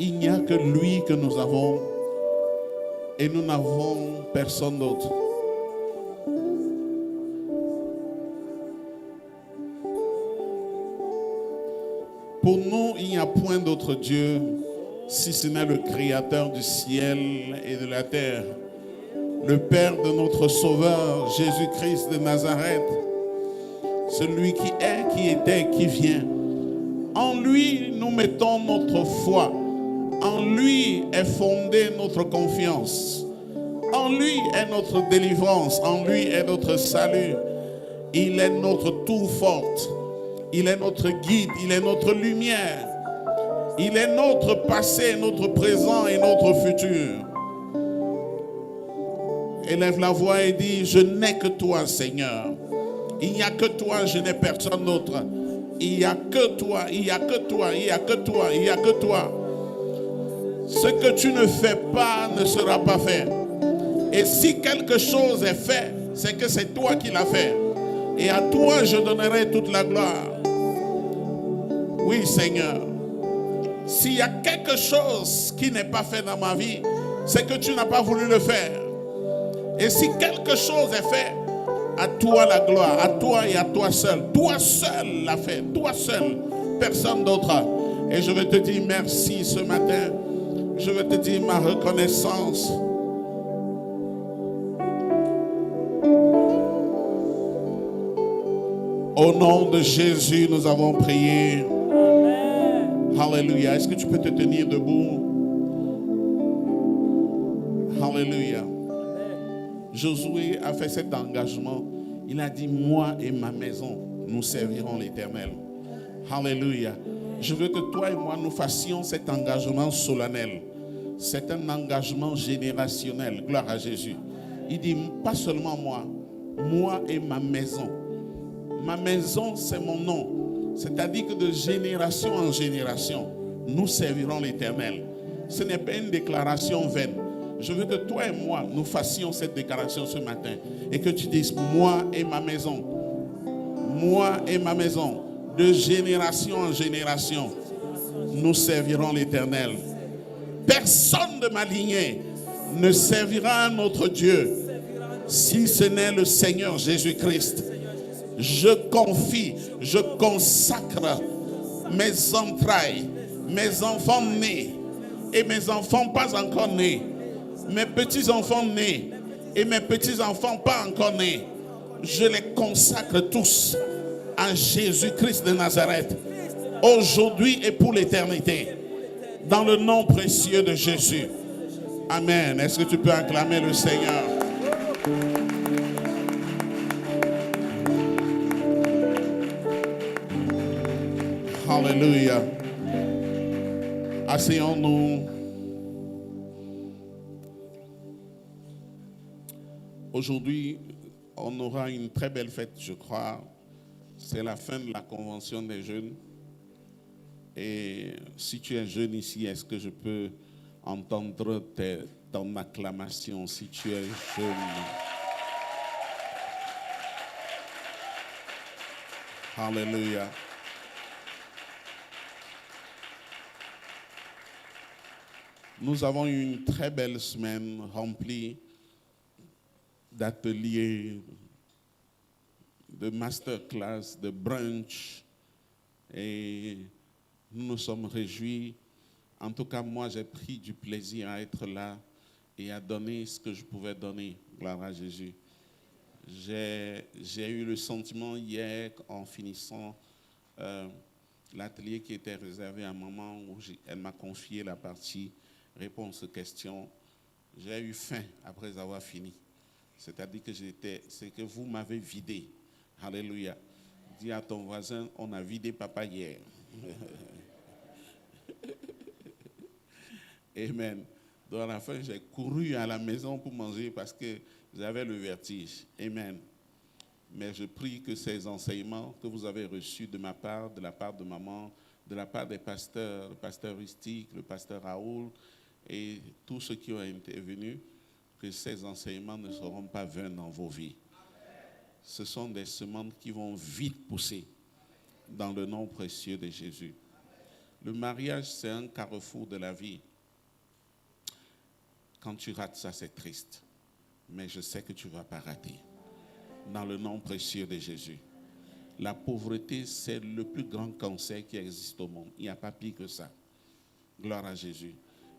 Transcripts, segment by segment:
Il n'y a que lui que nous avons et nous n'avons personne d'autre. Pour nous, il n'y a point d'autre Dieu si ce n'est le Créateur du ciel et de la terre, le Père de notre Sauveur, Jésus-Christ de Nazareth, celui qui est, qui était, qui vient. En lui, nous mettons notre foi. En lui est fondée notre confiance. En lui est notre délivrance. En lui est notre salut. Il est notre tour forte. Il est notre guide. Il est notre lumière. Il est notre passé, notre présent et notre futur. Élève la voix et dit, je n'ai que toi, Seigneur. Il n'y a que toi, je n'ai personne d'autre. Il n'y a que toi, il n'y a que toi, il n'y a que toi, il n'y a que toi. Ce que tu ne fais pas ne sera pas fait. Et si quelque chose est fait, c'est que c'est toi qui l'as fait. Et à toi, je donnerai toute la gloire. Oui, Seigneur. S'il y a quelque chose qui n'est pas fait dans ma vie, c'est que tu n'as pas voulu le faire. Et si quelque chose est fait, à toi la gloire, à toi et à toi seul. Toi seul l'a fait, toi seul, personne d'autre. Et je veux te dire merci ce matin. Je veux te dire ma reconnaissance. Au nom de Jésus, nous avons prié. Amen. Alléluia. Est-ce que tu peux te tenir debout? Alléluia. Josué a fait cet engagement. Il a dit, moi et ma maison, nous servirons l'Éternel. Alléluia. Je veux que toi et moi, nous fassions cet engagement solennel. C'est un engagement générationnel. Gloire à Jésus. Il dit, pas seulement moi, moi et ma maison. Ma maison, c'est mon nom. C'est-à-dire que de génération en génération, nous servirons l'Éternel. Ce n'est pas une déclaration vaine. Je veux que toi et moi, nous fassions cette déclaration ce matin. Et que tu dises, moi et ma maison. Moi et ma maison. De génération en génération, nous servirons l'Éternel. Personne de ma lignée ne servira un autre Dieu si ce n'est le Seigneur Jésus-Christ. Je confie, je consacre mes entrailles, mes enfants nés et mes enfants pas encore nés, mes petits-enfants nés et mes petits-enfants pas encore nés. Je les consacre tous à Jésus-Christ de Nazareth, aujourd'hui et pour l'éternité, dans le nom précieux de Jésus. Amen. Est-ce que tu peux acclamer le Seigneur? Alléluia. Asseyons-nous. Aujourd'hui, on aura une très belle fête, je crois. C'est la fin de la convention des jeunes. Et si tu es jeune ici, est-ce que je peux entendre ton acclamation si tu es jeune? Alléluia. Nous avons eu une très belle semaine remplie d'ateliers, de masterclass, de brunch. Et nous nous sommes réjouis. En tout cas, moi, j'ai pris du plaisir à être là et à donner ce que je pouvais donner. Gloire à Jésus. J'ai eu le sentiment hier, en finissant l'atelier qui était réservé à maman, où elle m'a confié la partie réponse aux questions. J'ai eu faim après avoir fini. C'est-à-dire que c'est que vous m'avez vidé. Alléluia. Dis à ton voisin, on a vidé papa hier. Amen. Donc à la fin, j'ai couru à la maison pour manger parce que j'avais le vertige. Amen. Mais je prie que ces enseignements que vous avez reçus de ma part, de la part de maman, de la part des pasteurs, le pasteur Rustique, le pasteur Raoul et tous ceux qui ont intervenu, que ces enseignements ne seront pas vains dans vos vies. Ce sont des semences qui vont vite pousser dans le nom précieux de Jésus. Le mariage, c'est un carrefour de la vie. Quand tu rates ça, c'est triste. Mais je sais que tu ne vas pas rater. Dans le nom précieux de Jésus. La pauvreté, c'est le plus grand cancer qui existe au monde. Il n'y a pas pire que ça. Gloire à Jésus.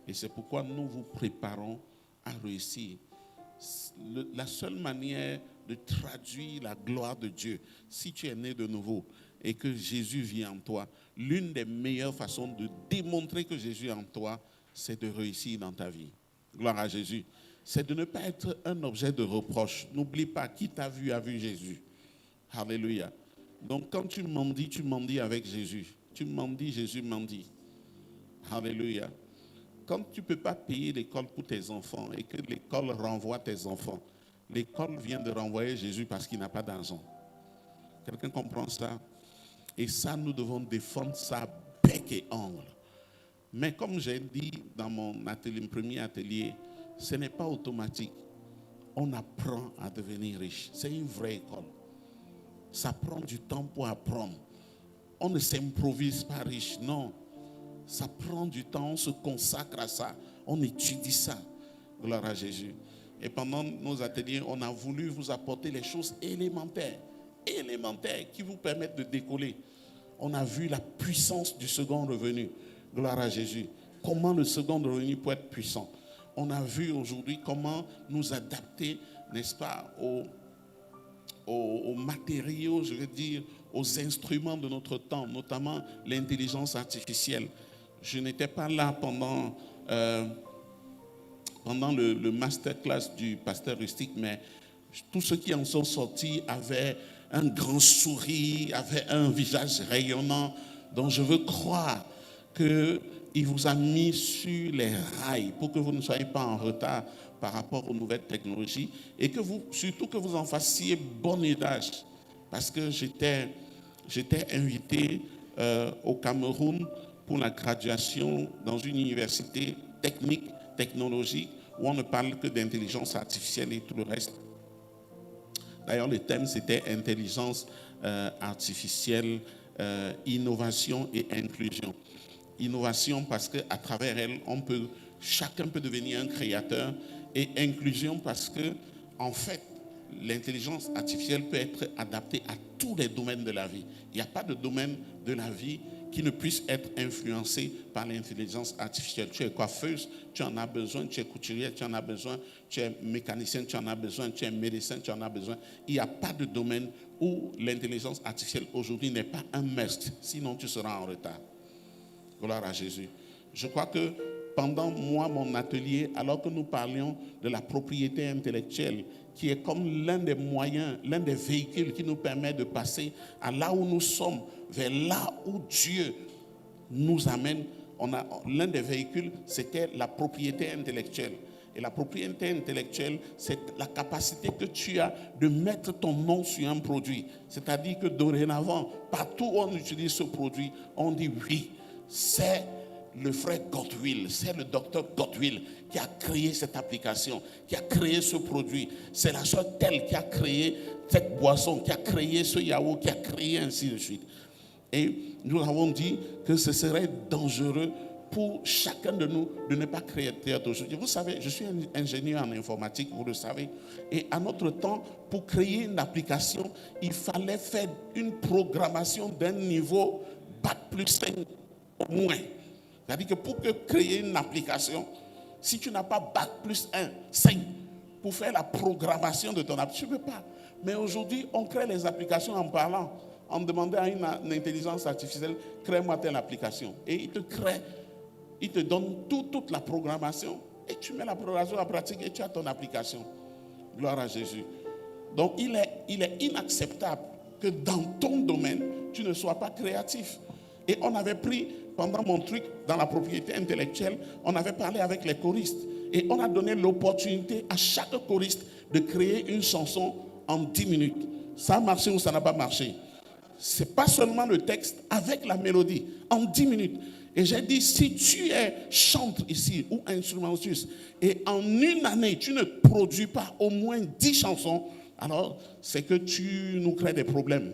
Et c'est pourquoi nous vous préparons à réussir. La seule manière de traduire la gloire de Dieu, si tu es né de nouveau et que Jésus vit en toi, l'une des meilleures façons de démontrer que Jésus est en toi, c'est de réussir dans ta vie. Gloire à Jésus. C'est de ne pas être un objet de reproche. N'oublie pas, qui t'a vu a vu Jésus. Alléluia. Donc quand tu mendis avec Jésus. Tu mendis, Jésus mendie. Alléluia. Quand tu ne peux pas payer l'école pour tes enfants et que l'école renvoie tes enfants, l'école vient de renvoyer Jésus parce qu'il n'a pas d'argent. Quelqu'un comprend ça? Et ça, nous devons défendre ça bec et ongle. Mais comme j'ai dit dans mon atelier, mon premier atelier, ce n'est pas automatique. On apprend à devenir riche. C'est une vraie école. Ça prend du temps pour apprendre. On ne s'improvise pas riche, non. Ça prend du temps, on se consacre à ça. On étudie ça. Gloire à Jésus. Et pendant nos ateliers, on a voulu vous apporter les choses élémentaires qui vous permettent de décoller. On a vu la puissance du second revenu. Gloire à Jésus. Comment le second revenu peut être puissant. On a vu aujourd'hui comment nous adapter, n'est-ce pas, aux matériaux, je veux dire, aux instruments de notre temps, notamment l'intelligence artificielle. Je n'étais pas là pendant le masterclass du pasteur Rustique, mais tous ceux qui en sont sortis avaient un grand sourire, avaient un visage rayonnant, dont je veux croire qu'il vous a mis sur les rails pour que vous ne soyez pas en retard par rapport aux nouvelles technologies et que surtout que vous en fassiez bon usage. Parce que j'étais invité au Cameroun pour la graduation dans une université technique, technologique, où on ne parle que d'intelligence artificielle et tout le reste. D'ailleurs, le thème, c'était intelligence artificielle, innovation et inclusion. Innovation parce qu'à travers elle, chacun peut devenir un créateur, et inclusion parce que, en fait, l'intelligence artificielle peut être adaptée à tous les domaines de la vie. Il n'y a pas de domaine de la vie qui ne puisse être influencé par l'intelligence artificielle. Tu es coiffeuse, tu en as besoin, tu es couturière, tu en as besoin, tu es mécanicien, tu en as besoin, tu es médecin, tu en as besoin. Il n'y a pas de domaine où l'intelligence artificielle aujourd'hui n'est pas un must, sinon tu seras en retard. Gloire à Jésus. Je crois que pendant mon atelier, alors que nous parlions de la propriété intellectuelle, qui est comme l'un des moyens, l'un des véhicules qui nous permet de passer à là où nous sommes, vers là où Dieu nous amène. L'un des véhicules, c'était la propriété intellectuelle. Et la propriété intellectuelle, c'est la capacité que tu as de mettre ton nom sur un produit. C'est-à-dire que dorénavant, partout où on utilise ce produit, on dit oui, c'est le frère Godwill, c'est le docteur Godwill qui a créé cette application, qui a créé ce produit. C'est la sœur telle qui a créé cette boisson, qui a créé ce yaourt, qui a créé ainsi de suite. Et nous avons dit que ce serait dangereux pour chacun de nous de ne pas créer autre chose. Vous savez, je suis un ingénieur en informatique, vous le savez. Et à notre temps, pour créer une application, il fallait faire une programmation d'un niveau Bac plus 5 au moins. C'est-à-dire que pour créer une application, si tu n'as pas Bac plus 1, 5, pour faire la programmation de ton application, tu ne peux pas. Mais aujourd'hui, on crée les applications en parlant, en demandant à une intelligence artificielle, crée-moi telle application. Et il te crée, il te donne toute la programmation, et tu mets la programmation en pratique et tu as ton application. Gloire à Jésus. Donc il est inacceptable que dans ton domaine, tu ne sois pas créatif. Et on avait pris, pendant mon truc, dans la propriété intellectuelle, on avait parlé avec les choristes. Et on a donné l'opportunité à chaque choriste de créer une chanson en 10 minutes. Ça a marché ou ça n'a pas marché? Ce n'est pas seulement le texte, avec la mélodie, en 10 minutes. Et j'ai dit, si tu es chanteur ici ou instrumentiste, et en une année, tu ne produis pas au moins 10 chansons, alors c'est que tu nous crées des problèmes.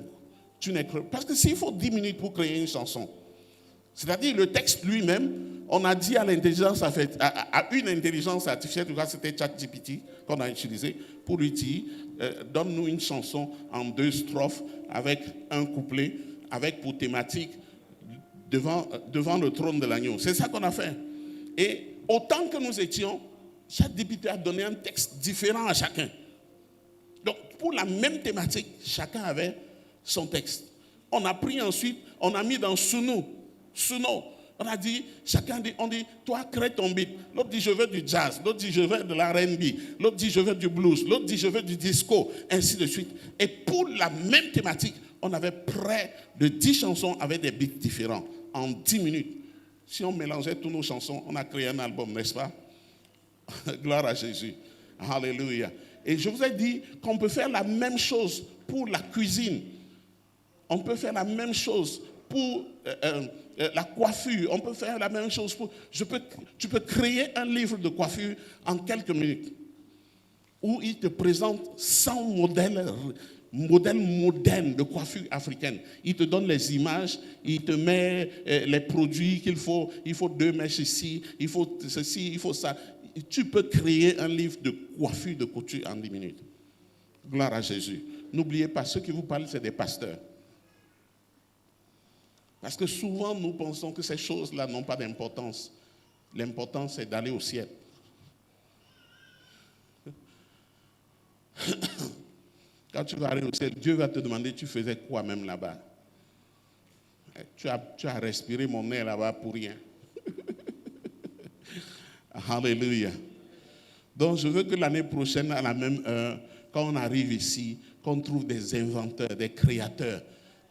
Parce que s'il faut 10 minutes pour créer une chanson, C'est-à-dire le texte lui-même, on a dit à une intelligence artificielle, c'était ChatGPT qu'on a utilisé, pour lui dire, donne-nous une chanson en 2 strophes avec un couplet, avec pour thématique devant le trône de l'agneau. C'est ça qu'on a fait. Et autant que nous étions, chaque député a donné un texte différent à chacun. Donc, pour la même thématique, chacun avait son texte. On a pris ensuite, on a mis dans Suno. On a dit, on dit, toi, crée ton beat. L'autre dit, je veux du jazz. L'autre dit, je veux de l'R&B. L'autre dit, je veux du blues. L'autre dit, je veux du disco. Ainsi de suite. Et pour la même thématique, on avait près de 10 chansons avec des beats différents en 10 minutes. Si on mélangeait toutes nos chansons, on a créé un album, n'est-ce pas? Gloire à Jésus. Alléluia. Et je vous ai dit qu'on peut faire la même chose pour la cuisine. On peut faire la même chose pour la coiffure. On peut faire la même chose pour... Tu peux créer un livre de coiffure en quelques minutes où il te présente 100 modèles modernes de coiffure africaine. Il te donne les images, il te met les produits qu'il faut. Il faut 2 mèches ici, il faut ceci, il faut ça. Tu peux créer un livre de coiffure, de couture en 10 minutes. Gloire à Jésus. N'oubliez pas, ceux qui vous parlent, c'est des pasteurs. Parce que souvent, nous pensons que ces choses-là n'ont pas d'importance. L'important, c'est d'aller au ciel. Quand tu vas aller au ciel, Dieu va te demander, tu faisais quoi même là-bas? Tu as respiré mon air là-bas pour rien. Alléluia. Donc, je veux que l'année prochaine, à la même heure, quand on arrive ici, qu'on trouve des inventeurs, des créateurs.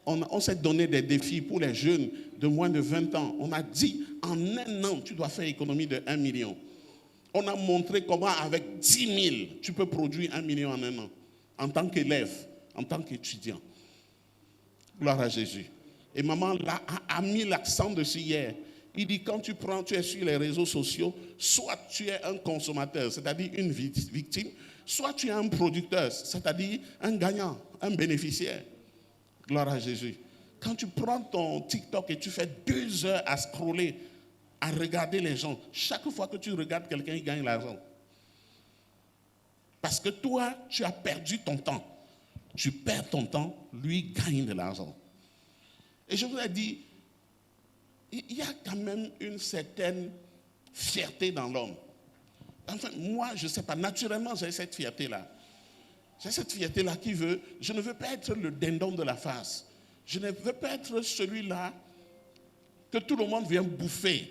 On s'est donné des défis pour les jeunes de moins de 20 ans. On a dit, en un an, tu dois faire économie de 1 million. On a montré comment, avec 10 000, tu peux produire 1 million en un an. En tant qu'élève, en tant qu'étudiant. Gloire à Jésus. Et maman là, a mis l'accent dessus hier. Il dit, quand tu es sur les réseaux sociaux, soit tu es un consommateur, c'est-à-dire une victime, soit tu es un producteur, c'est-à-dire un gagnant, un bénéficiaire. Gloire à Jésus. Quand tu prends ton TikTok et tu fais 2 heures à scroller, à regarder les gens, chaque fois que tu regardes quelqu'un, il gagne l'argent. Parce que toi, tu as perdu ton temps. Tu perds ton temps, lui gagne de l'argent. Et je vous ai dit, il y a quand même une certaine fierté dans l'homme. Enfin, moi, je ne sais pas, naturellement, j'ai cette fierté-là. J'ai cette fierté-là qui veut, je ne veux pas être le dindon de la farce. Je ne veux pas être celui-là que tout le monde vient bouffer.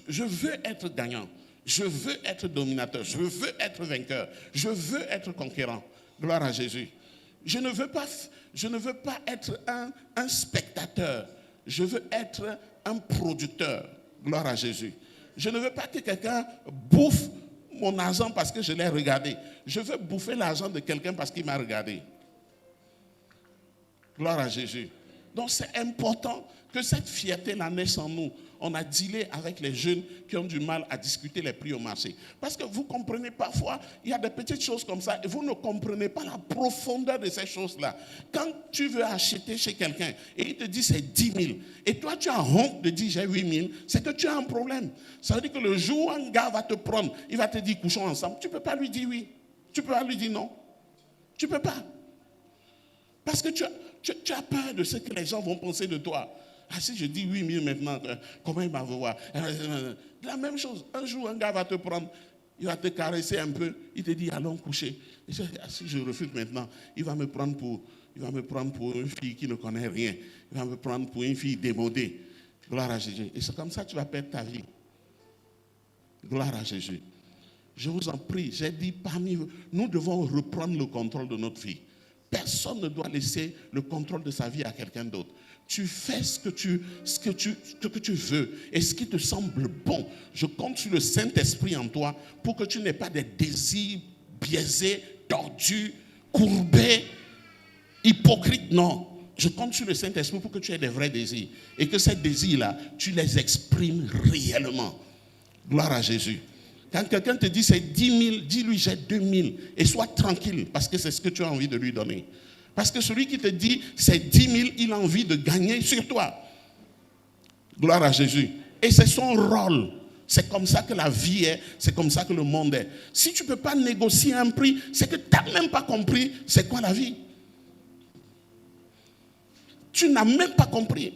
Je veux être gagnant. Je veux être dominateur. Je veux être vainqueur. Je veux être conquérant. Gloire à Jésus. Je ne veux pas être un spectateur. Je veux être un producteur. Gloire à Jésus. Je ne veux pas que quelqu'un bouffe mon argent parce que je l'ai regardé. Je veux bouffer l'argent de quelqu'un parce qu'il m'a regardé. Gloire à Jésus. Donc c'est important que cette fierté-là naisse en nous. On a dealé avec les jeunes qui ont du mal à discuter les prix au marché. Parce que vous comprenez parfois, il y a des petites choses comme ça et vous ne comprenez pas la profondeur de ces choses-là. Quand tu veux acheter chez quelqu'un et il te dit c'est 10 000 et toi tu as honte de dire j'ai 8 000, c'est que tu as un problème. Ça veut dire que le jour où un gars va te prendre, il va te dire couchons ensemble, tu ne peux pas lui dire oui. Tu ne peux pas lui dire non. Tu ne peux pas. Parce que tu as peur de ce que les gens vont penser de toi. Ah, si je dis 8 000 maintenant, comment il va voir? La même chose. Un jour, un gars va te prendre, il va te caresser un peu, il te dit allons coucher. Et si je refuse maintenant, il va me prendre pour une fille qui ne connaît rien. Il va me prendre pour une fille démodée. Gloire à Jésus. Et c'est comme ça que tu vas perdre ta vie. Gloire à Jésus. Je vous en prie, j'ai dit parmi vous, nous devons reprendre le contrôle de notre vie. Personne ne doit laisser le contrôle de sa vie à quelqu'un d'autre. Tu fais ce que tu veux et ce qui te semble bon. Je compte sur le Saint-Esprit en toi pour que tu n'aies pas des désirs biaisés, tordus, courbés, hypocrites. Non. Je compte sur le Saint-Esprit pour que tu aies des vrais désirs et que ces désirs-là, tu les exprimes réellement. Gloire à Jésus. Quand quelqu'un te dit c'est 10 000, dis-lui j'ai 2 000 et sois tranquille parce que c'est ce que tu as envie de lui donner. Parce que celui qui te dit c'est 10 000, il a envie de gagner sur toi. Gloire à Jésus. Et c'est son rôle. C'est comme ça que la vie est, c'est comme ça que le monde est. Si tu ne peux pas négocier un prix, c'est que tu n'as même pas compris c'est quoi la vie. Tu n'as même pas compris.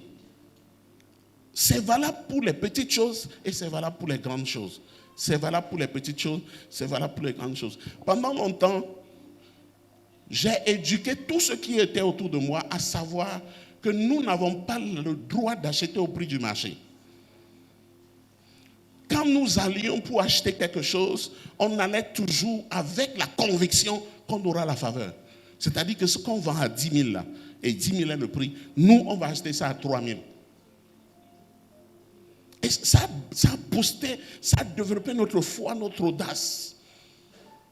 C'est valable pour les petites choses et c'est valable pour les grandes choses. C'est valable pour les petites choses, c'est valable pour les grandes choses. Pendant longtemps, j'ai éduqué tous ceux qui étaient autour de moi à savoir que nous n'avons pas le droit d'acheter au prix du marché. Quand nous allions pour acheter quelque chose, on allait toujours avec la conviction qu'on aura la faveur. C'est-à-dire que ce qu'on vend à 10 000 là, et 10 000 est le prix, nous on va acheter ça à 3 000. Et ça a boosté, ça a développé notre foi, notre audace.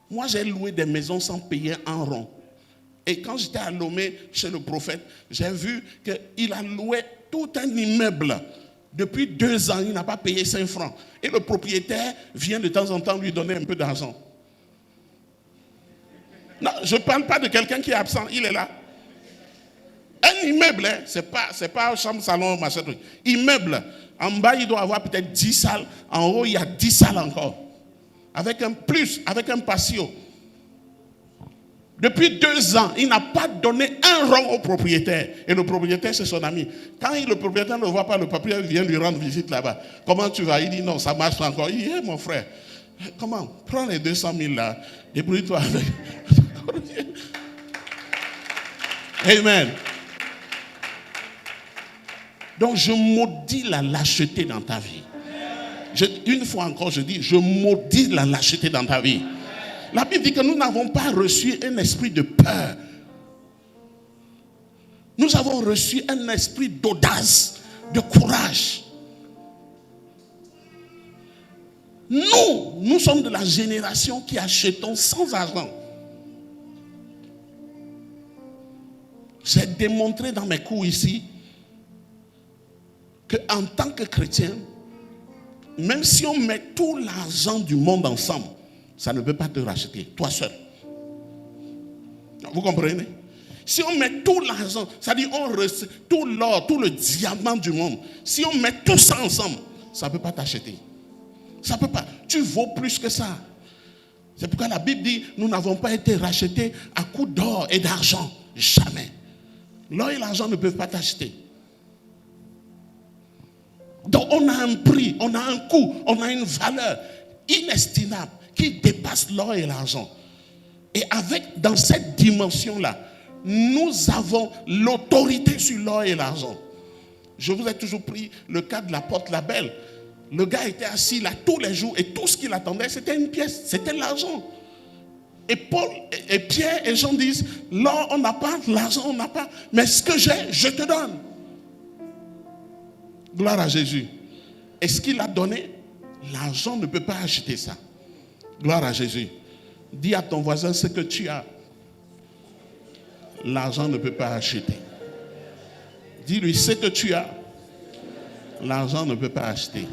Moi j'ai loué des maisons sans payer un rond. Et quand j'étais à Lomé chez le prophète, j'ai vu qu'il a loué tout un immeuble. Depuis 2 ans, il n'a pas payé 5 francs. Et le propriétaire vient de temps en temps lui donner un peu d'argent. Non, je ne parle pas de quelqu'un qui est absent, il est là. Un immeuble, hein, c'est pas chambre, salon, machin truc. Immeuble, en bas, il doit avoir peut-être 10 salles. En haut, il y a 10 salles encore. Avec un patio. Depuis 2 ans, il n'a pas donné un rond au propriétaire. Et le propriétaire, c'est son ami. Quand le propriétaire ne le voit pas, le propriétaire vient lui rendre visite là-bas. Comment tu vas? Il dit non, ça ne marche pas encore. Il dit, hey, mon frère, comment? Prends les 200 000 là, débrouille-toi avec. Amen. Donc je maudis la lâcheté dans ta vie. Une fois encore, je dis, je maudis la lâcheté dans ta vie. La Bible dit que nous n'avons pas reçu un esprit de peur. Nous avons reçu un esprit d'audace, de courage. Nous sommes de la génération qui achetons sans argent. J'ai démontré dans mes cours ici qu'en tant que chrétien, même si on met tout l'argent du monde ensemble, ça ne peut pas te racheter, toi seul. Vous comprenez? Si on met tout l'argent, c'est-à-dire tout l'or, tout le diamant du monde, si on met tout ça ensemble, ça ne peut pas t'acheter. Ça ne peut pas. Tu vaux plus que ça. C'est pourquoi la Bible dit, nous n'avons pas été rachetés à coup d'or et d'argent. Jamais. L'or et l'argent ne peuvent pas t'acheter. Donc on a un prix, on a un coût, on a une valeur inestimable qui dépasse l'or et l'argent. Et dans cette dimension-là, nous avons l'autorité sur l'or et l'argent. Je vous ai toujours pris le cas de l'apôtre Labelle. Le gars était assis là tous les jours et tout ce qu'il attendait, c'était une pièce, c'était l'argent. Et Paul et Pierre et Jean disent, l'or on n'a pas, l'argent on n'a pas, mais ce que j'ai, je te donne. Gloire à Jésus. Et ce qu'il a donné, l'argent ne peut pas acheter ça. Gloire à Jésus. Dis à ton voisin ce que tu as. L'argent ne peut pas acheter. Dis-lui ce que tu as. L'argent ne peut pas acheter.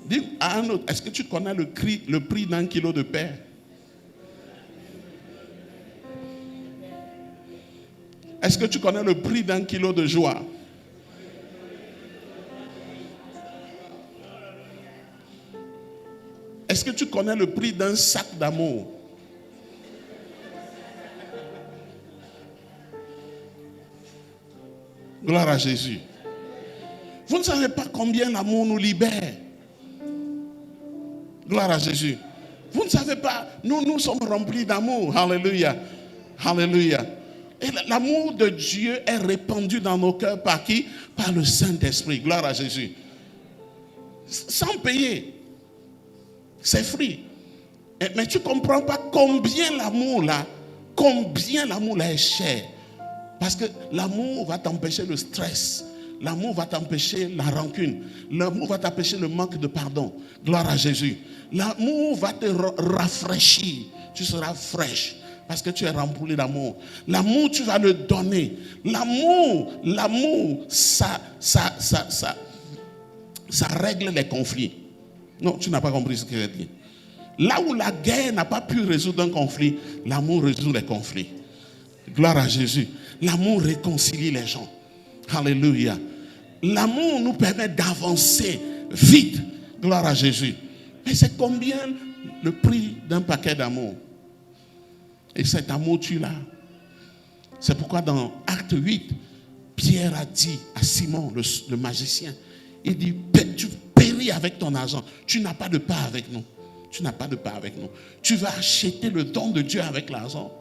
Dis à un autre, est-ce que tu connais le prix d'1 kilo de pain? Est-ce que tu connais le prix d'1 kilo de joie? Est-ce que tu connais le prix d'un sac d'amour? Gloire à Jésus. Vous ne savez pas combien l'amour nous libère. Gloire à Jésus. Vous ne savez pas, nous sommes remplis d'amour. Alléluia. Alléluia. Et l'amour de Dieu est répandu dans nos cœurs par qui? Par le Saint-Esprit. Gloire à Jésus. Sans payer. C'est free. Mais tu ne comprends pas combien l'amour là est cher. Parce que l'amour va t'empêcher le stress. L'amour va t'empêcher la rancune. L'amour va t'empêcher le manque de pardon. Gloire à Jésus. L'amour va te rafraîchir. Tu seras fraîche. Parce que tu es rempli d'amour. L'amour, tu vas le donner. L'amour, ça règle les conflits. Non, tu n'as pas compris ce que j'ai dit. Là où la guerre n'a pas pu résoudre un conflit, l'amour résout les conflits. Gloire à Jésus. L'amour réconcilie les gens. Alléluia. L'amour nous permet d'avancer vite. Gloire à Jésus. Mais c'est combien le prix d'un paquet d'amour? Et cet amour, tu l'as. C'est pourquoi dans Acte 8, Pierre a dit à Simon, le magicien, il dit, tu péris avec ton argent. Tu n'as pas de part avec nous. Tu n'as pas de part avec nous. Tu vas acheter le don de Dieu avec l'argent.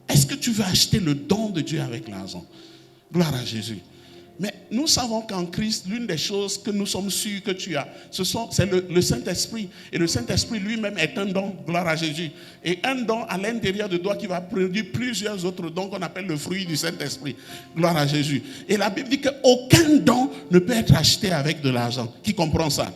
Est-ce que tu veux acheter le don de Dieu avec l'argent? Gloire à Jésus. Mais nous savons qu'en Christ, l'une des choses que nous sommes sûrs que tu as, c'est le Saint-Esprit. Et le Saint-Esprit lui-même est un don, gloire à Jésus. Et un don à l'intérieur de toi qui va produire plusieurs autres dons qu'on appelle le fruit du Saint-Esprit. Gloire à Jésus. Et la Bible dit qu'aucun don ne peut être acheté avec de l'argent. Qui comprend ça?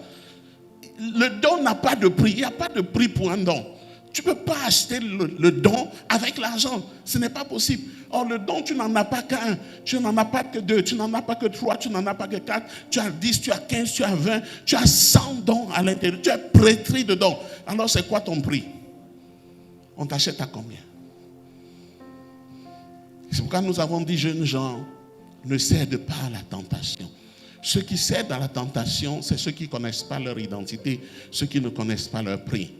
Le don n'a pas de prix. Il n'y a pas de prix pour un don. Tu ne peux pas acheter le don avec l'argent. Ce n'est pas possible. Or, le don, tu n'en as pas qu'un. Tu n'en as pas que deux. Tu n'en as pas que trois. Tu n'en as pas que quatre. Tu as 10, tu as 15, tu as 20. Tu as 100 dons à l'intérieur. Tu es pétri de dons. Alors, c'est quoi ton prix? On t'achète à combien? C'est pourquoi nous avons dit, jeunes gens, ne cèdent pas à la tentation. Ceux qui cèdent à la tentation, c'est ceux qui ne connaissent pas leur identité, ceux qui ne connaissent pas leur prix.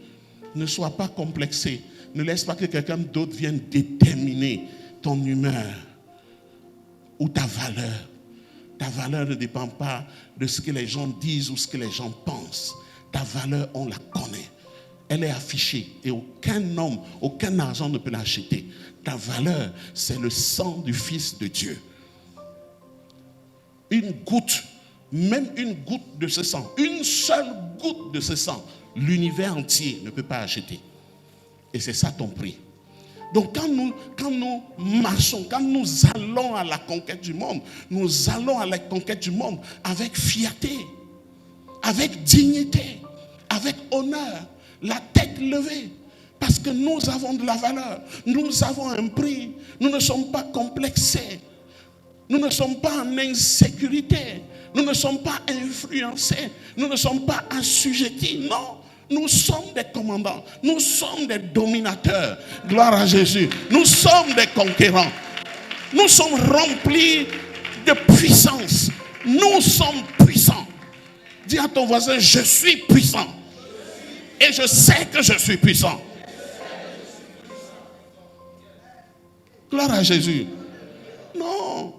Ne sois pas complexé. Ne laisse pas que quelqu'un d'autre vienne déterminer ton humeur ou ta valeur. Ta valeur ne dépend pas de ce que les gens disent ou ce que les gens pensent. Ta valeur, on la connaît. Elle est affichée et aucun homme, aucun argent ne peut l'acheter. Ta valeur, c'est le sang du Fils de Dieu. Une goutte, même une goutte de ce sang, une seule goutte de ce sang, l'univers entier ne peut pas acheter. Et c'est ça ton prix. Donc quand nous marchons, quand nous allons à la conquête du monde, nous allons à la conquête du monde avec fierté, avec dignité, avec honneur, la tête levée. Parce que nous avons de la valeur, nous avons un prix, nous ne sommes pas complexés, nous ne sommes pas en insécurité, nous ne sommes pas influencés, nous ne sommes pas assujettis, non. Nous sommes des commandants, nous sommes des dominateurs, gloire à Jésus. Nous sommes des conquérants, nous sommes remplis de puissance, nous sommes puissants. Dis à ton voisin, je suis puissant et je sais que je suis puissant. Gloire à Jésus. Non,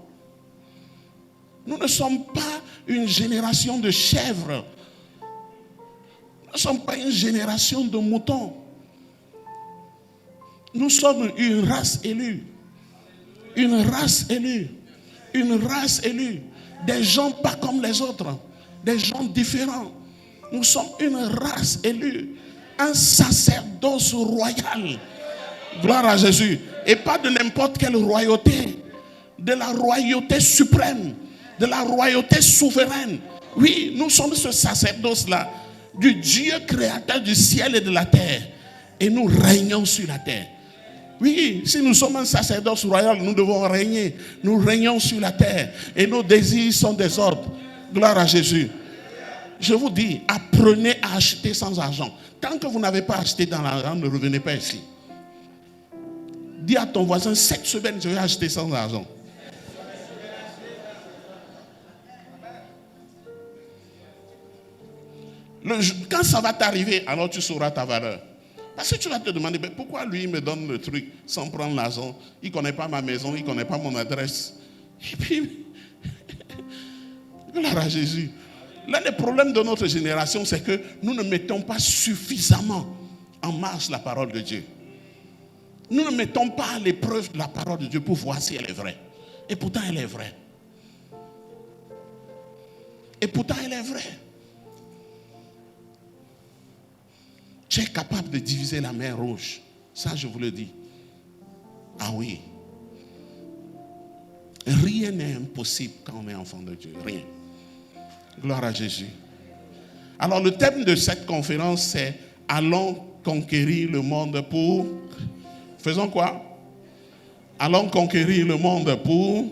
nous ne sommes pas une génération de chèvres. Nous ne sommes pas une génération de moutons. Nous sommes une race élue. Une race élue. Une race élue. Des gens pas comme les autres. Des gens différents. Nous sommes une race élue. Un sacerdoce royal. Gloire à Jésus. Et pas de n'importe quelle royauté. De la royauté suprême. De la royauté souveraine. Oui, nous sommes ce sacerdoce-là. Du Dieu créateur du ciel et de la terre. Et nous régnons sur la terre. Oui, si nous sommes un sacerdoce royal, nous devons régner. Nous régnons sur la terre. Et nos désirs sont des ordres. Gloire à Jésus. Je vous dis, apprenez à acheter sans argent. Tant que vous n'avez pas acheté dans l'argent, ne revenez pas ici. Dis à ton voisin, cette semaine, je vais acheter sans argent. Quand ça va t'arriver, alors tu sauras ta valeur. Parce que tu vas te demander, mais pourquoi lui me donne le truc sans prendre l'argent? Il ne connaît pas ma maison, il ne connaît pas mon adresse. Et puis, gloire à Jésus. L'un des problèmes de notre génération, c'est que nous ne mettons pas suffisamment en marche la parole de Dieu. Nous ne mettons pas à l'épreuve la parole de Dieu pour voir si elle est vraie. Et pourtant, elle est vraie. Et pourtant, elle est vraie. Tu es capable de diviser la mer Rouge. Ça, je vous le dis. Ah oui. Rien n'est impossible quand on est enfant de Dieu. Rien. Gloire à Jésus. Alors, le thème de cette conférence, c'est « Allons conquérir le monde pour... » Faisons quoi? Allons conquérir le monde pour...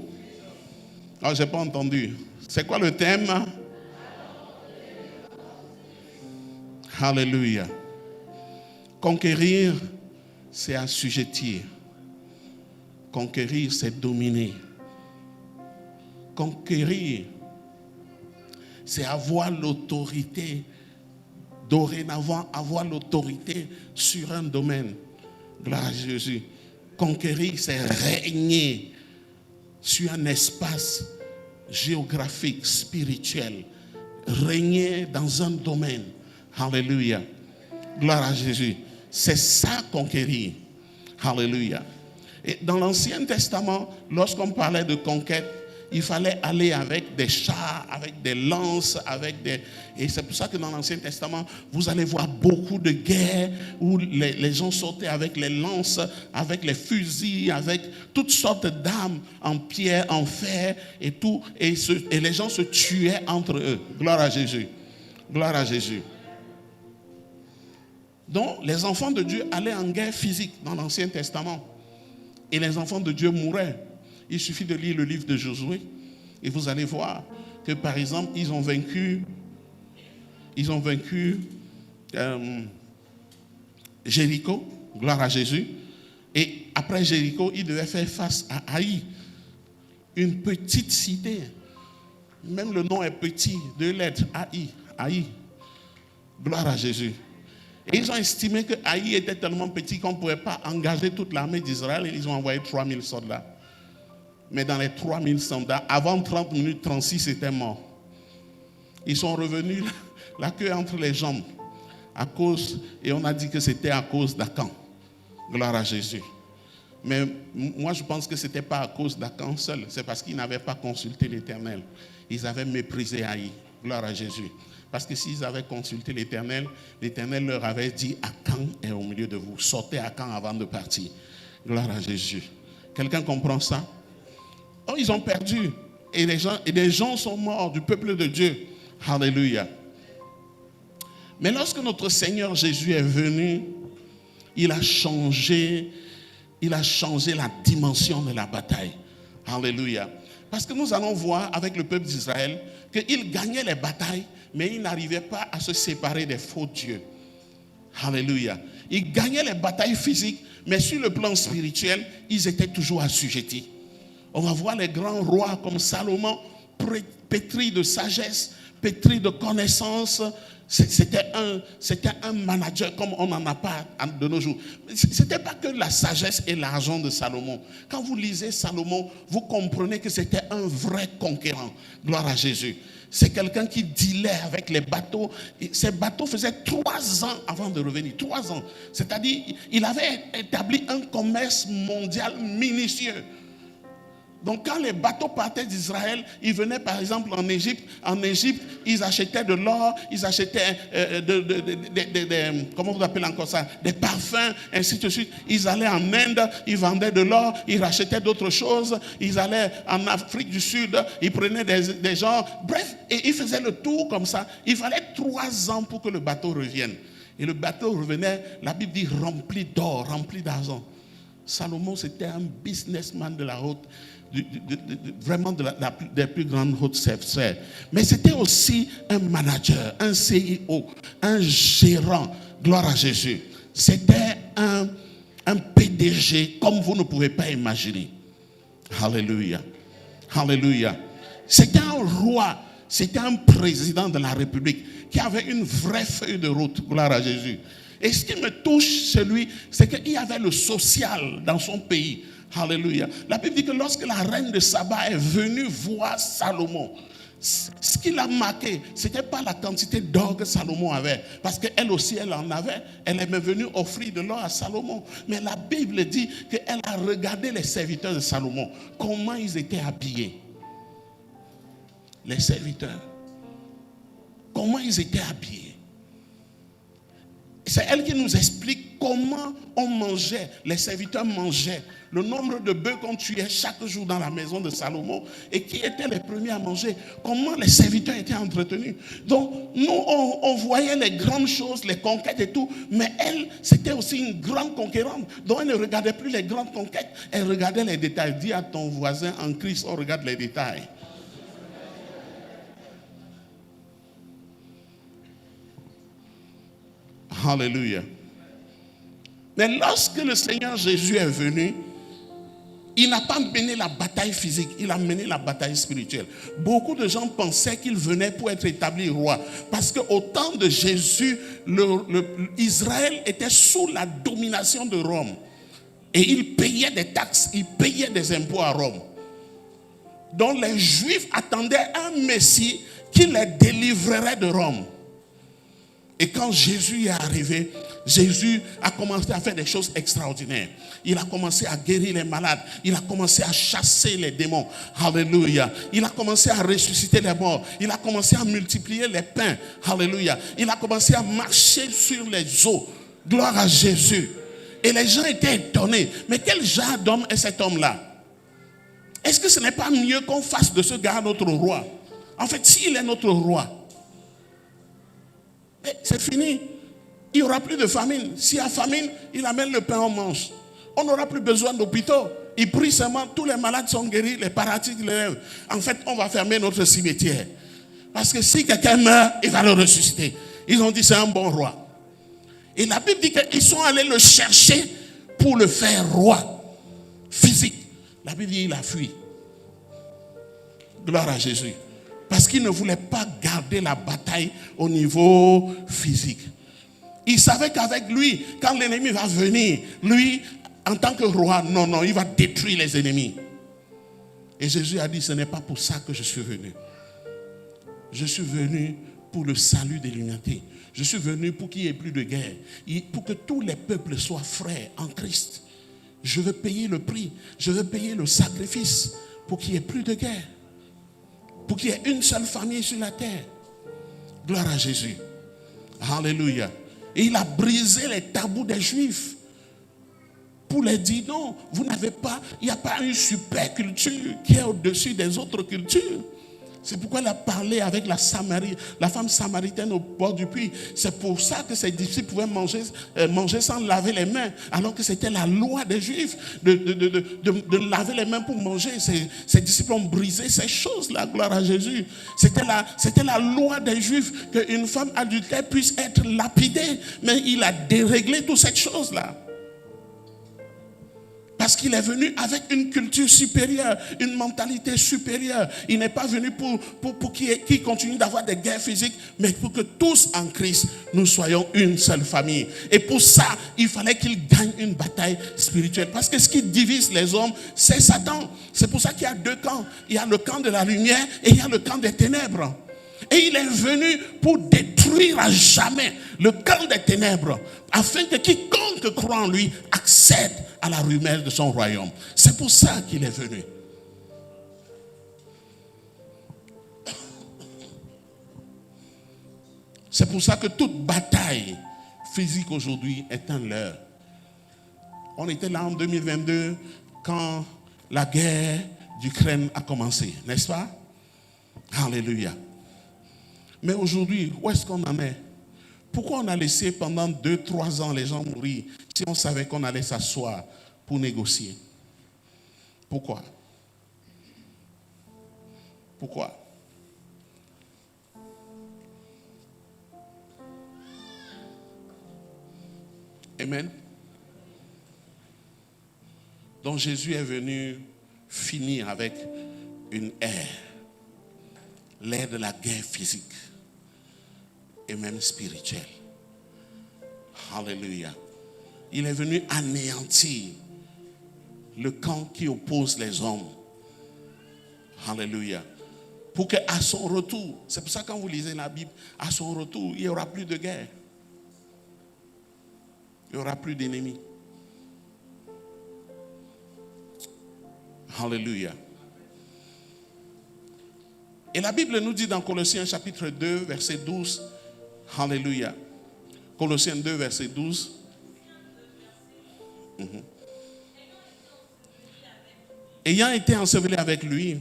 Ah, je n'ai pas entendu. C'est quoi le thème? Alléluia. Conquérir, c'est assujettir. Conquérir, c'est dominer. Conquérir, c'est avoir l'autorité, dorénavant avoir l'autorité sur un domaine. Gloire à Jésus. Conquérir, c'est régner sur un espace géographique, spirituel. Régner dans un domaine. Alléluia. Gloire à Jésus. C'est ça, conquérir. Alléluia. Et dans l'Ancien Testament, lorsqu'on parlait de conquête, il fallait aller avec des chars, avec des lances, Et c'est pour ça que dans l'Ancien Testament, vous allez voir beaucoup de guerres où les gens sautaient avec les lances, avec les fusils, avec toutes sortes d'armes en pierre, en fer et tout. Et les gens se tuaient entre eux. Gloire à Jésus. Gloire à Jésus. Donc, les enfants de Dieu allaient en guerre physique dans l'Ancien Testament. Et les enfants de Dieu mouraient. Il suffit de lire le livre de Josué et vous allez voir que, par exemple, ils ont vaincu Jéricho, gloire à Jésus. Et après Jéricho, ils devaient faire face à Haï, une petite cité. Même le nom est petit, 2 lettres, Haï. Gloire à Jésus. Et ils ont estimé que Haï était tellement petit qu'on ne pouvait pas engager toute l'armée d'Israël et ils ont envoyé 3000 soldats. Mais dans les 3000 soldats, avant 30 minutes, 36 étaient morts. Ils sont revenus la queue entre les jambes et on a dit que c'était à cause d'Akan. Gloire à Jésus. Mais moi je pense que ce n'était pas à cause d'Akan seul, c'est parce qu'ils n'avaient pas consulté l'Éternel. Ils avaient méprisé Haï. Gloire à Jésus. Parce que s'ils avaient consulté l'Éternel, l'Éternel leur avait dit Akan est au milieu de vous. Sortez Akan avant de partir. Gloire à Jésus. Quelqu'un comprend ça? Oh, ils ont perdu. Et les gens sont morts du peuple de Dieu. Alléluia. Mais lorsque notre Seigneur Jésus est venu, il a changé la dimension de la bataille. Alléluia. Parce que nous allons voir avec le peuple d'Israël qu'ils gagnaient les batailles, mais ils n'arrivaient pas à se séparer des faux dieux. Alléluia. Ils gagnaient les batailles physiques, mais sur le plan spirituel, ils étaient toujours assujettis. On va voir les grands rois comme Salomon, pétris de sagesse, pétris de connaissances. C'était un manager comme on n'en a pas de nos jours. Ce n'était pas que la sagesse et l'argent de Salomon. Quand vous lisez Salomon, vous comprenez que c'était un vrai conquérant. Gloire à Jésus. C'est quelqu'un qui dealait avec les bateaux. Et ces bateaux faisaient 3 ans avant de revenir. 3 ans. C'est-à-dire, il avait établi un commerce mondial minutieux. Donc quand les bateaux partaient d'Israël, ils venaient par exemple en Égypte. En Égypte, ils achetaient de l'or, ils achetaient comment vous appelez encore ça, des parfums, ainsi de suite. Ils allaient en Inde, ils vendaient de l'or, ils rachetaient d'autres choses. Ils allaient en Afrique du Sud, ils prenaient des gens. Bref, et ils faisaient le tour comme ça. Il fallait 3 ans pour que le bateau revienne. Et le bateau revenait, la Bible dit, rempli d'or, rempli d'argent. Salomon, c'était un businessman de la haute, vraiment des plus grandes hautes sphères. Mais c'était aussi un manager, un CEO, un gérant. Gloire à Jésus. C'était un PDG comme vous ne pouvez pas imaginer. Alléluia. Alléluia. C'était un roi, c'était un président de la République qui avait une vraie feuille de route. Gloire à Jésus. Et ce qui me touche chez lui, c'est qu'il y avait le social dans son pays. Alléluia. La Bible dit que lorsque la reine de Saba est venue voir Salomon, ce qui l'a marqué, ce n'était pas la quantité d'or que Salomon avait, parce qu'elle aussi, elle en avait. Elle est venue offrir de l'or à Salomon. Mais la Bible dit qu'elle a regardé les serviteurs de Salomon, comment ils étaient habillés. Les serviteurs, comment ils étaient habillés. C'est elle qui nous explique comment on mangeait, les serviteurs mangeaient, le nombre de bœufs qu'on tuait chaque jour dans la maison de Salomon et qui étaient les premiers à manger, comment les serviteurs étaient entretenus. Donc nous, on voyait les grandes choses, les conquêtes et tout, mais elle, c'était aussi une grande conquérante. Donc elle ne regardait plus les grandes conquêtes, elle regardait les détails. Dis à ton voisin, en Christ, on regarde les détails. Alléluia. Mais lorsque le Seigneur Jésus est venu, Il n'a pas mené la bataille physique, il a mené la bataille spirituelle. Beaucoup de gens pensaient qu'il venait pour être établi roi. Parce qu'au temps de Jésus, Israël était sous la domination de Rome. Et il payait des taxes, il payait des impôts à Rome. Donc les Juifs attendaient un Messie qui les délivrerait de Rome. Et quand Jésus est arrivé, Jésus a commencé à faire des choses extraordinaires. Il a commencé à guérir les malades. Il a commencé à chasser les démons. Alléluia. Il a commencé à ressusciter les morts. Il a commencé à multiplier les pains. Alléluia. Il a commencé à marcher sur les eaux. Gloire à Jésus. Et les gens étaient étonnés. Mais quel genre d'homme est cet homme-là? Est-ce que ce n'est pas mieux qu'on fasse de ce gars notre roi? En fait, s'il est notre roi, c'est fini. Il n'y aura plus de famine. S'il y a famine, il amène le pain, on mange. On n'aura plus besoin d'hôpitaux. Il prie seulement, tous les malades sont guéris, les paralysés les lèvent. En fait, on va fermer notre cimetière. Parce que si quelqu'un meurt, il va le ressusciter. Ils ont dit c'est un bon roi. Et la Bible dit qu'ils sont allés le chercher pour le faire roi physique. La Bible dit qu'il a fui. Gloire à Jésus. Parce qu'il ne voulait pas garder la bataille au niveau physique. Il savait qu'avec lui, quand l'ennemi va venir, lui, en tant que roi, non, il va détruire les ennemis. Et Jésus a dit, ce n'est pas pour ça que je suis venu. Je suis venu pour le salut de l'humanité. Je suis venu pour qu'il n'y ait plus de guerre. Pour que tous les peuples soient frères en Christ. Je veux payer le prix. Je veux payer le sacrifice pour qu'il n'y ait plus de guerre. Pour qu'il y ait une seule famille sur la terre. Gloire à Jésus. Alléluia. Et il a brisé les tabous des Juifs. Pour leur dire non, vous n'avez pas, il n'y a pas une super culture qui est au-dessus des autres cultures. C'est pourquoi il a parlé avec la femme samaritaine au bord du puits. C'est pour ça que ses disciples pouvaient manger sans laver les mains. Alors que c'était la loi des Juifs de laver les mains pour manger. Ses disciples ont brisé ces choses-là, gloire à Jésus. C'était la loi des Juifs qu'une femme adultère puisse être lapidée. Mais il a déréglé toutes ces choses-là. Parce qu'il est venu avec une culture supérieure, une mentalité supérieure. Il n'est pas venu pour qu'il continue d'avoir des guerres physiques, mais pour que tous en Christ, nous soyons une seule famille. Et pour ça, il fallait qu'il gagne une bataille spirituelle. Parce que ce qui divise les hommes, c'est Satan. C'est pour ça qu'il y a deux camps. Il y a le camp de la lumière et il y a le camp des ténèbres. Et il est venu pour détruire à jamais le camp des ténèbres, afin que quiconque croit en lui accède à la rumeur de son royaume. C'est pour ça qu'il est venu. C'est pour ça que toute bataille physique aujourd'hui est un leurre. On était là en 2022 quand la guerre d'Ukraine a commencé, n'est-ce pas? Alléluia. Mais aujourd'hui, où est-ce qu'on en est? Pourquoi on a laissé pendant 2-3 ans les gens mourir si on savait qu'on allait s'asseoir pour négocier? Pourquoi? Pourquoi? Amen. Donc Jésus est venu finir avec une ère, l'ère de la guerre physique et même spirituelle. Alléluia. Il est venu anéantir le camp qui oppose les hommes. Alléluia. Pour qu'à son retour, c'est pour ça que quand vous lisez la Bible, à son retour, il n'y aura plus de guerre. Il n'y aura plus d'ennemis. Alléluia. Et la Bible nous dit dans Colossiens chapitre 2, verset 12, Alléluia. Colossiens 2, verset 12. Ayant été enseveli avec lui,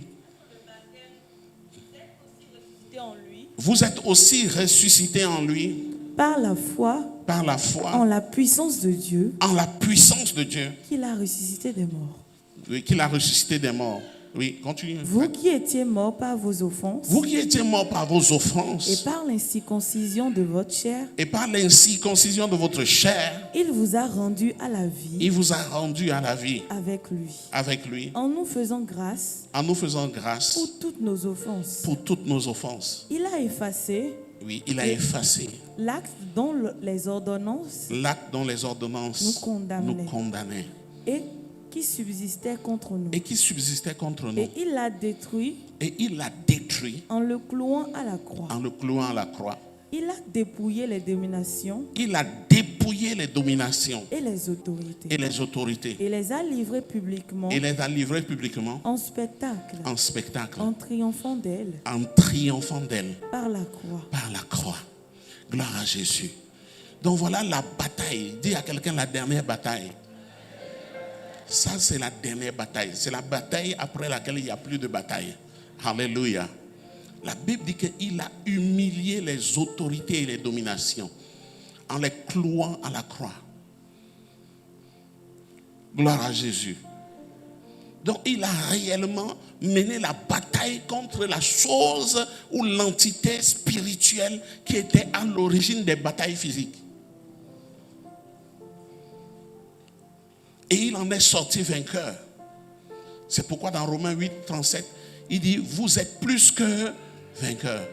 vous êtes aussi ressuscités en lui. Par la foi, en la puissance de Dieu, en la puissance de Dieu, qu'il a ressuscité des morts. Oui, qu'il a ressuscité des morts. Oui, continue. Vous qui étiez morts par vos offenses. Vous qui étiez morts par vos offenses. Et par l'incirconcision de votre chair. Et par l'incirconcision de votre chair. Il vous a rendu à la vie. Il vous a rendu à la vie. Avec lui. Avec lui. En nous faisant grâce. En nous faisant grâce. Pour toutes nos offenses. Pour toutes nos offenses. Il a effacé. Oui, il a effacé. L'acte dont les ordonnances. L'acte dont les ordonnances nous condamnaient. Et qui subsistait contre nous. Et qui subsistait contre nous. Et il l'a détruit. Et il l'a détruit. En le clouant à la croix. En le clouant à la croix. Il a dépouillé les dominations. Il a dépouillé les dominations. Et les autorités. Et les autorités. Et les a livrées publiquement. Et les a livrées publiquement. En spectacle. En spectacle. En triomphant d'elle. En triomphant d'elle. Par la croix. Par la croix. Gloire à Jésus. Donc voilà la bataille. Dis à quelqu'un la dernière bataille. Ça, c'est la dernière bataille. C'est la bataille après laquelle il n'y a plus de bataille. Alléluia. La Bible dit qu'il a humilié les autorités et les dominations en les clouant à la croix. Gloire à Jésus. Donc, il a réellement mené la bataille contre la chose ou l'entité spirituelle qui était à l'origine des batailles physiques. Et il en est sorti vainqueur. C'est pourquoi dans Romains 8, 37, il dit, vous êtes plus que vainqueurs.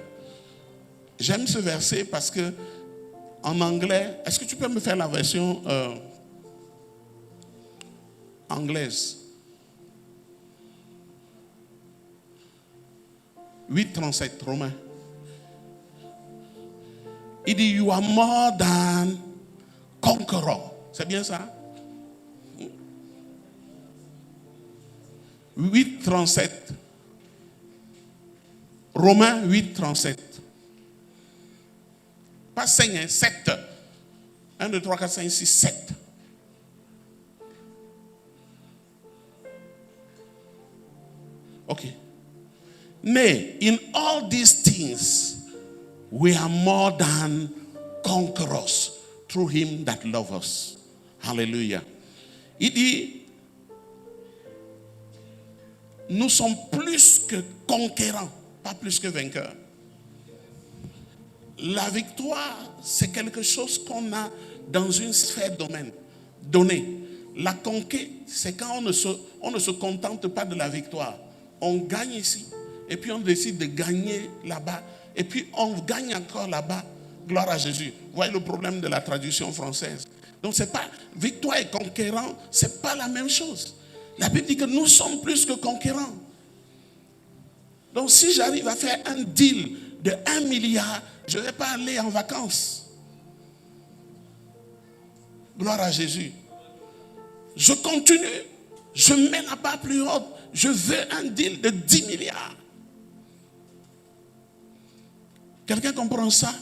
J'aime ce verset parce que en anglais, est-ce que tu peux me faire la version anglaise? 8, 37, Romains. Il dit, you are more than conqueror. C'est bien ça? 8, 37. Romains 8, 37. Pas 5, hein, 7. 1, 2, 3, 4, 5, 6, 7. Ok. Nay, in all these things, we are more than conquerors through him that loves us. Hallelujah. Il dit, nous sommes plus que conquérants, pas plus que vainqueurs. La victoire, c'est quelque chose qu'on a dans une sphère donnée. La conquête, c'est quand on ne se contente pas de la victoire. On gagne ici, et puis on décide de gagner là-bas, et puis on gagne encore là-bas. Gloire à Jésus. Vous voyez le problème de la traduction française. Donc c'est pas victoire et conquérant, c'est pas la même chose. La Bible dit que nous sommes plus que conquérants. Donc si j'arrive à faire un deal de 1 milliard, je ne vais pas aller en vacances. Gloire à Jésus. Je continue. Je mets la barre plus haute. Je veux un deal de 10 milliards. Quelqu'un comprend ça?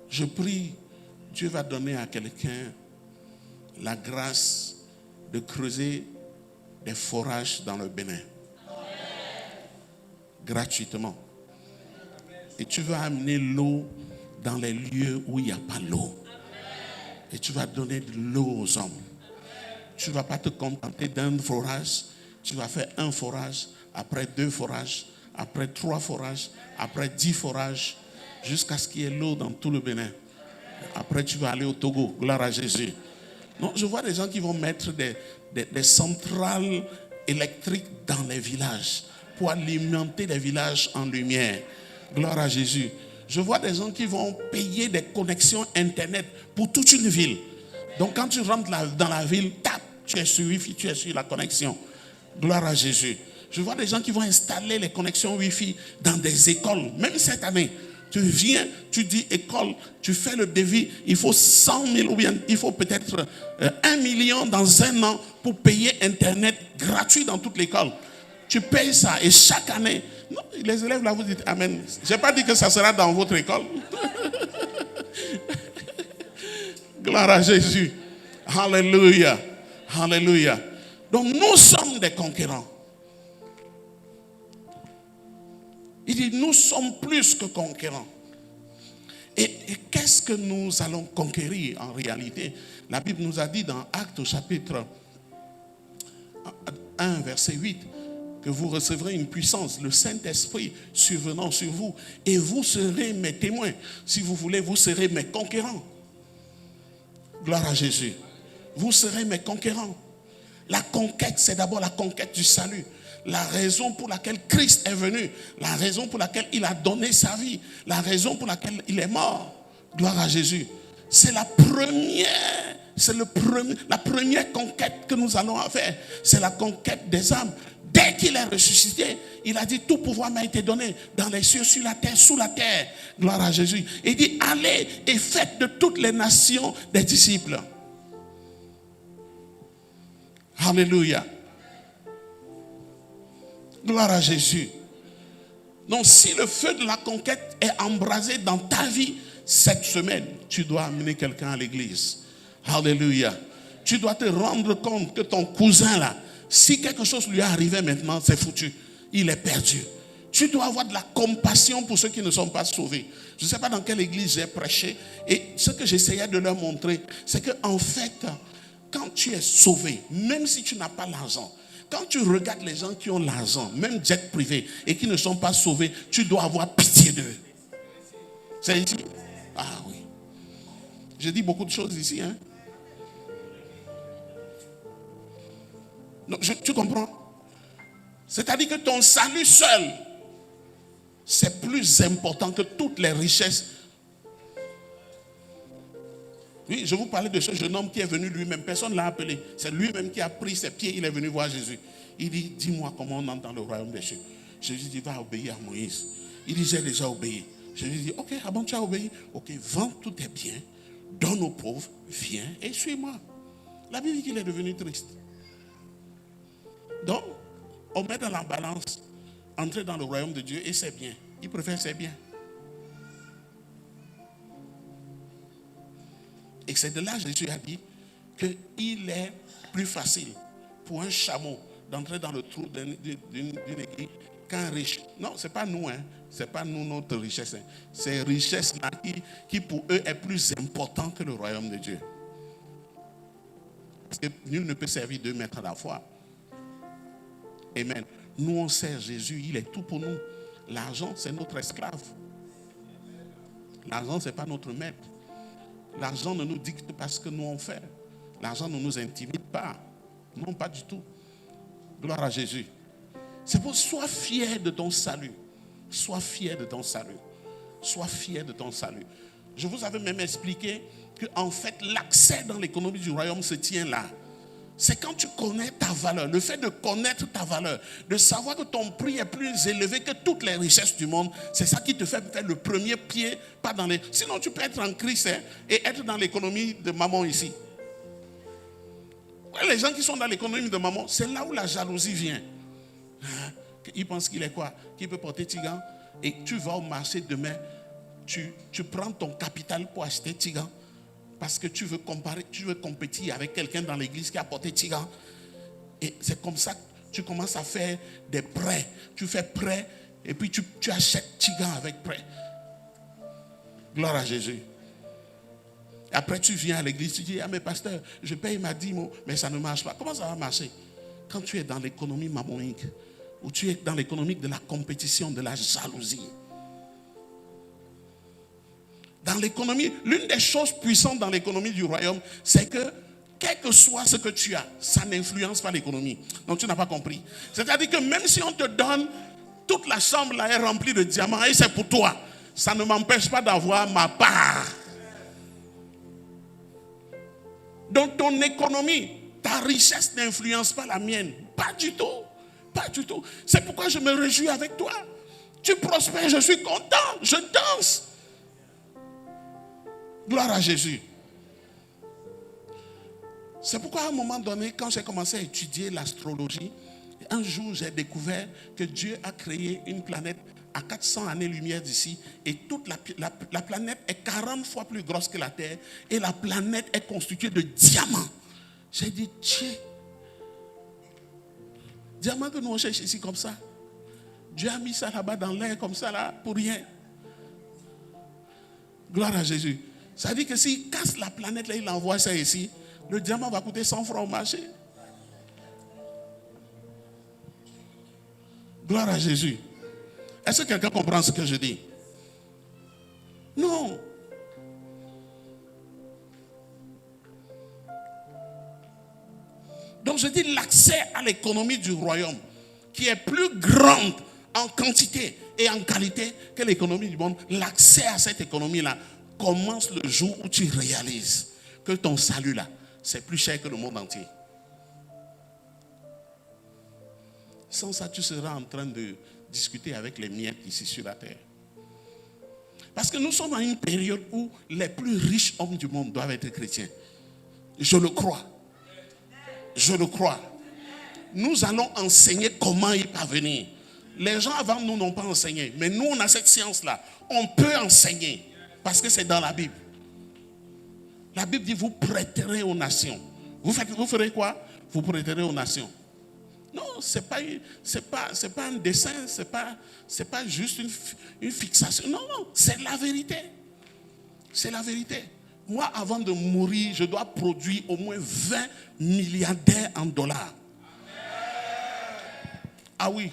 Je prie, Dieu va donner à quelqu'un la grâce de creuser des forages dans le Bénin. Gratuitement. Et tu vas amener l'eau dans les lieux où il n'y a pas l'eau. Et tu vas donner de l'eau aux hommes. Tu ne vas pas te contenter d'un forage. Tu vas faire un forage, après 2 forages, après 3 forages, après 10 forages, jusqu'à ce qu'il y ait l'eau dans tout le Bénin. Après, tu vas aller au Togo. Gloire à Jésus. Non, je vois des gens qui vont mettre des centrales électriques dans les villages pour alimenter les villages en lumière. Gloire à Jésus. Je vois des gens qui vont payer des connexions Internet pour toute une ville. Donc, quand tu rentres dans la ville, tape, tu es sur Wi-Fi, tu es sur la connexion. Gloire à Jésus. Je vois des gens qui vont installer les connexions Wi-Fi dans des écoles. Même cette année, tu viens, tu dis école, tu fais le devis, il faut 100 000 ou bien il faut peut-être 1 million dans un an pour payer Internet gratuit dans toute l'école. Tu payes ça et chaque année, non, les élèves là vous dites Amen. Je n'ai pas dit que ça sera dans votre école. Gloire à Jésus. Alléluia. Alléluia. Donc nous sommes des conquérants. Il dit nous sommes plus que conquérants. Et qu'est-ce que nous allons conquérir en réalité? La Bible nous a dit dans Actes au chapitre 1, verset 8, que vous recevrez une puissance, le Saint-Esprit survenant sur vous, et vous serez mes témoins. Si vous voulez, vous serez mes conquérants. Gloire à Jésus. Vous serez mes conquérants. La conquête, c'est d'abord la conquête du salut. La raison pour laquelle Christ est venu, la raison pour laquelle il a donné sa vie, la raison pour laquelle il est mort. Gloire à Jésus. C'est la première conquête que nous allons faire. C'est la conquête des âmes. Dès qu'il est ressuscité, il a dit tout pouvoir m'a été donné dans les cieux, sur la terre, sous la terre. Gloire à Jésus. Il dit allez et faites de toutes les nations des disciples. Alléluia. Gloire à Jésus. Donc si le feu de la conquête est embrasé dans ta vie cette semaine, tu dois amener quelqu'un à l'église. Alléluia. Tu dois te rendre compte que ton cousin là, si quelque chose lui est arrivé maintenant, c'est foutu. Il est perdu. Tu dois avoir de la compassion pour ceux qui ne sont pas sauvés. Je ne sais pas dans quelle église j'ai prêché. Et ce que j'essayais de leur montrer, c'est qu'en fait, quand tu es sauvé, même si tu n'as pas l'argent, quand tu regardes les gens qui ont l'argent, même jet privé, et qui ne sont pas sauvés, tu dois avoir pitié d'eux. C'est ici? Ah oui. J'ai dit beaucoup de choses ici, hein? Donc, tu comprends? C'est-à-dire que ton salut seul, c'est plus important que toutes les richesses. Oui, je vous parlais de ce jeune homme qui est venu lui-même. Personne ne l'a appelé. C'est lui-même qui a pris ses pieds. Il est venu voir Jésus. Il dit, dis-moi comment on entre dans le royaume des cieux. Jésus dit, va obéir à Moïse. Il dit, j'ai déjà obéi. Jésus dit, ok, ah bon, tu as obéi? Ok, vends tous tes biens, donne aux pauvres, viens et suis-moi. La Bible dit qu'il est devenu triste. Donc, on met dans la balance, entrer dans le royaume de Dieu et ses biens. Il préfère ses biens. Et c'est de là que Jésus a dit qu'il est plus facile pour un chameau d'entrer dans le trou d'une aiguille qu'un riche. Non, ce n'est pas nous, hein. Ce n'est pas nous notre richesse. Hein. C'est richesse-là qui pour eux est plus important que le royaume de Dieu. Parce que nul ne peut servir 2 maîtres à la fois. Amen. Nous on sert Jésus, il est tout pour nous. L'argent c'est notre esclave. L'argent c'est pas notre maître. L'argent ne nous dicte pas ce que nous on fait. L'argent ne nous intimide pas. Non, pas du tout. Gloire à Jésus. C'est pour sois fier de ton salut. Sois fier de ton salut. Sois fier de ton salut. Je vous avais même expliqué que en fait l'accès dans l'économie du royaume se tient là. C'est quand tu connais ta valeur, le fait de connaître ta valeur, de savoir que ton prix est plus élevé que toutes les richesses du monde, c'est ça qui te fait faire le premier pied, pas dans les... Sinon tu peux être en Christ et être dans l'économie de maman ici. Les gens qui sont dans l'économie de maman, c'est là où la jalousie vient. Ils pensent qu'il est quoi? Qu'il peut porter tigan et tu vas au marché demain, tu prends ton capital pour acheter tigan. Parce que tu veux comparer, tu veux compétir avec quelqu'un dans l'église qui a porté tigan. Et c'est comme ça que tu commences à faire des prêts. Tu fais prêt et puis tu achètes tigan avec prêt. Gloire à Jésus. Et après tu viens à l'église, tu dis, ah mais pasteur, je paye ma dîme, mais ça ne marche pas. Comment ça va marcher? Quand tu es dans l'économie mammonique, ou tu es dans l'économie de la compétition, de la jalousie. Dans l'économie, l'une des choses puissantes dans l'économie du royaume, c'est que, quel que soit ce que tu as, ça n'influence pas l'économie. Donc tu n'as pas compris. C'est-à-dire que même si on te donne, toute la chambre là est remplie de diamants et c'est pour toi, ça ne m'empêche pas d'avoir ma part. Donc ton économie, ta richesse n'influence pas la mienne. Pas du tout. Pas du tout. C'est pourquoi je me réjouis avec toi. Tu prospères, je suis content, je danse. Gloire à Jésus. C'est pourquoi à un moment donné, quand j'ai commencé à étudier l'astrologie, un jour j'ai découvert que Dieu a créé une planète à 400 années-lumière d'ici et toute la planète est 40 fois plus grosse que la Terre et la planète est constituée de diamants. J'ai dit, tiens, diamants que nous on cherche ici comme ça. Dieu a mis ça là-bas dans l'air comme ça là pour rien. Gloire à Jésus. Ça dit que s'il casse la planète, là, il envoie ça ici, le diamant va coûter 100 francs au marché. Gloire à Jésus. Est-ce que quelqu'un comprend ce que je dis? Non. Donc je dis l'accès à l'économie du royaume, qui est plus grande en quantité et en qualité que l'économie du monde. L'accès à cette économie-là commence le jour où tu réalises que ton salut là, c'est plus cher que le monde entier. Sans ça, tu seras en train de discuter avec les miettes ici sur la terre. Parce que nous sommes à une période où les plus riches hommes du monde doivent être chrétiens. Je le crois. Je le crois. Nous allons enseigner comment y parvenir. Les gens avant nous n'ont pas enseigné. Mais nous, on a cette science-là. On peut enseigner. Parce que c'est dans la Bible. La Bible dit, vous prêterez aux nations. Vous ferez quoi? Vous prêterez aux nations. Non, ce n'est pas un dessin. Ce n'est pas juste une fixation. Non, non, c'est la vérité. C'est la vérité. Moi, avant de mourir, je dois produire au moins 20 milliardaires en dollars. Ah oui.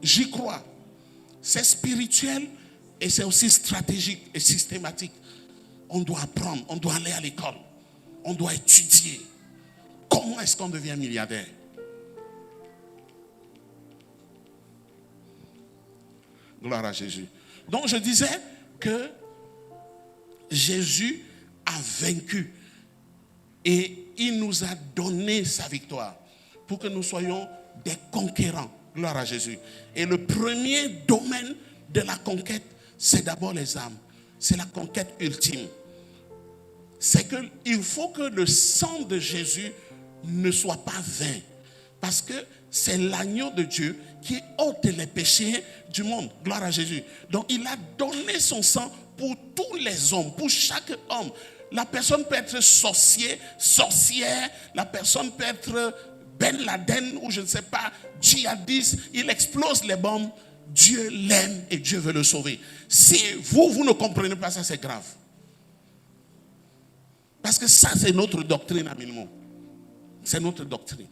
J'y crois. C'est spirituel et c'est aussi stratégique et systématique. On doit apprendre, on doit aller à l'école, on doit étudier. Comment est-ce qu'on devient milliardaire? Gloire à Jésus. Donc je disais que Jésus a vaincu et il nous a donné sa victoire pour que nous soyons des conquérants. Gloire à Jésus. Et le premier domaine de la conquête, c'est d'abord les âmes. C'est la conquête ultime. C'est qu'il faut que le sang de Jésus ne soit pas vain. Parce que c'est l'agneau de Dieu qui ôte les péchés du monde. Gloire à Jésus. Donc il a donné son sang pour tous les hommes, pour chaque homme. La personne peut être sorcier, sorcière, la personne peut être Ben Laden ou je ne sais pas, djihadiste, il explose les bombes. Dieu l'aime et Dieu veut le sauver. Si vous ne comprenez pas ça, c'est grave. Parce que ça, c'est notre doctrine à Milmont. C'est notre doctrine.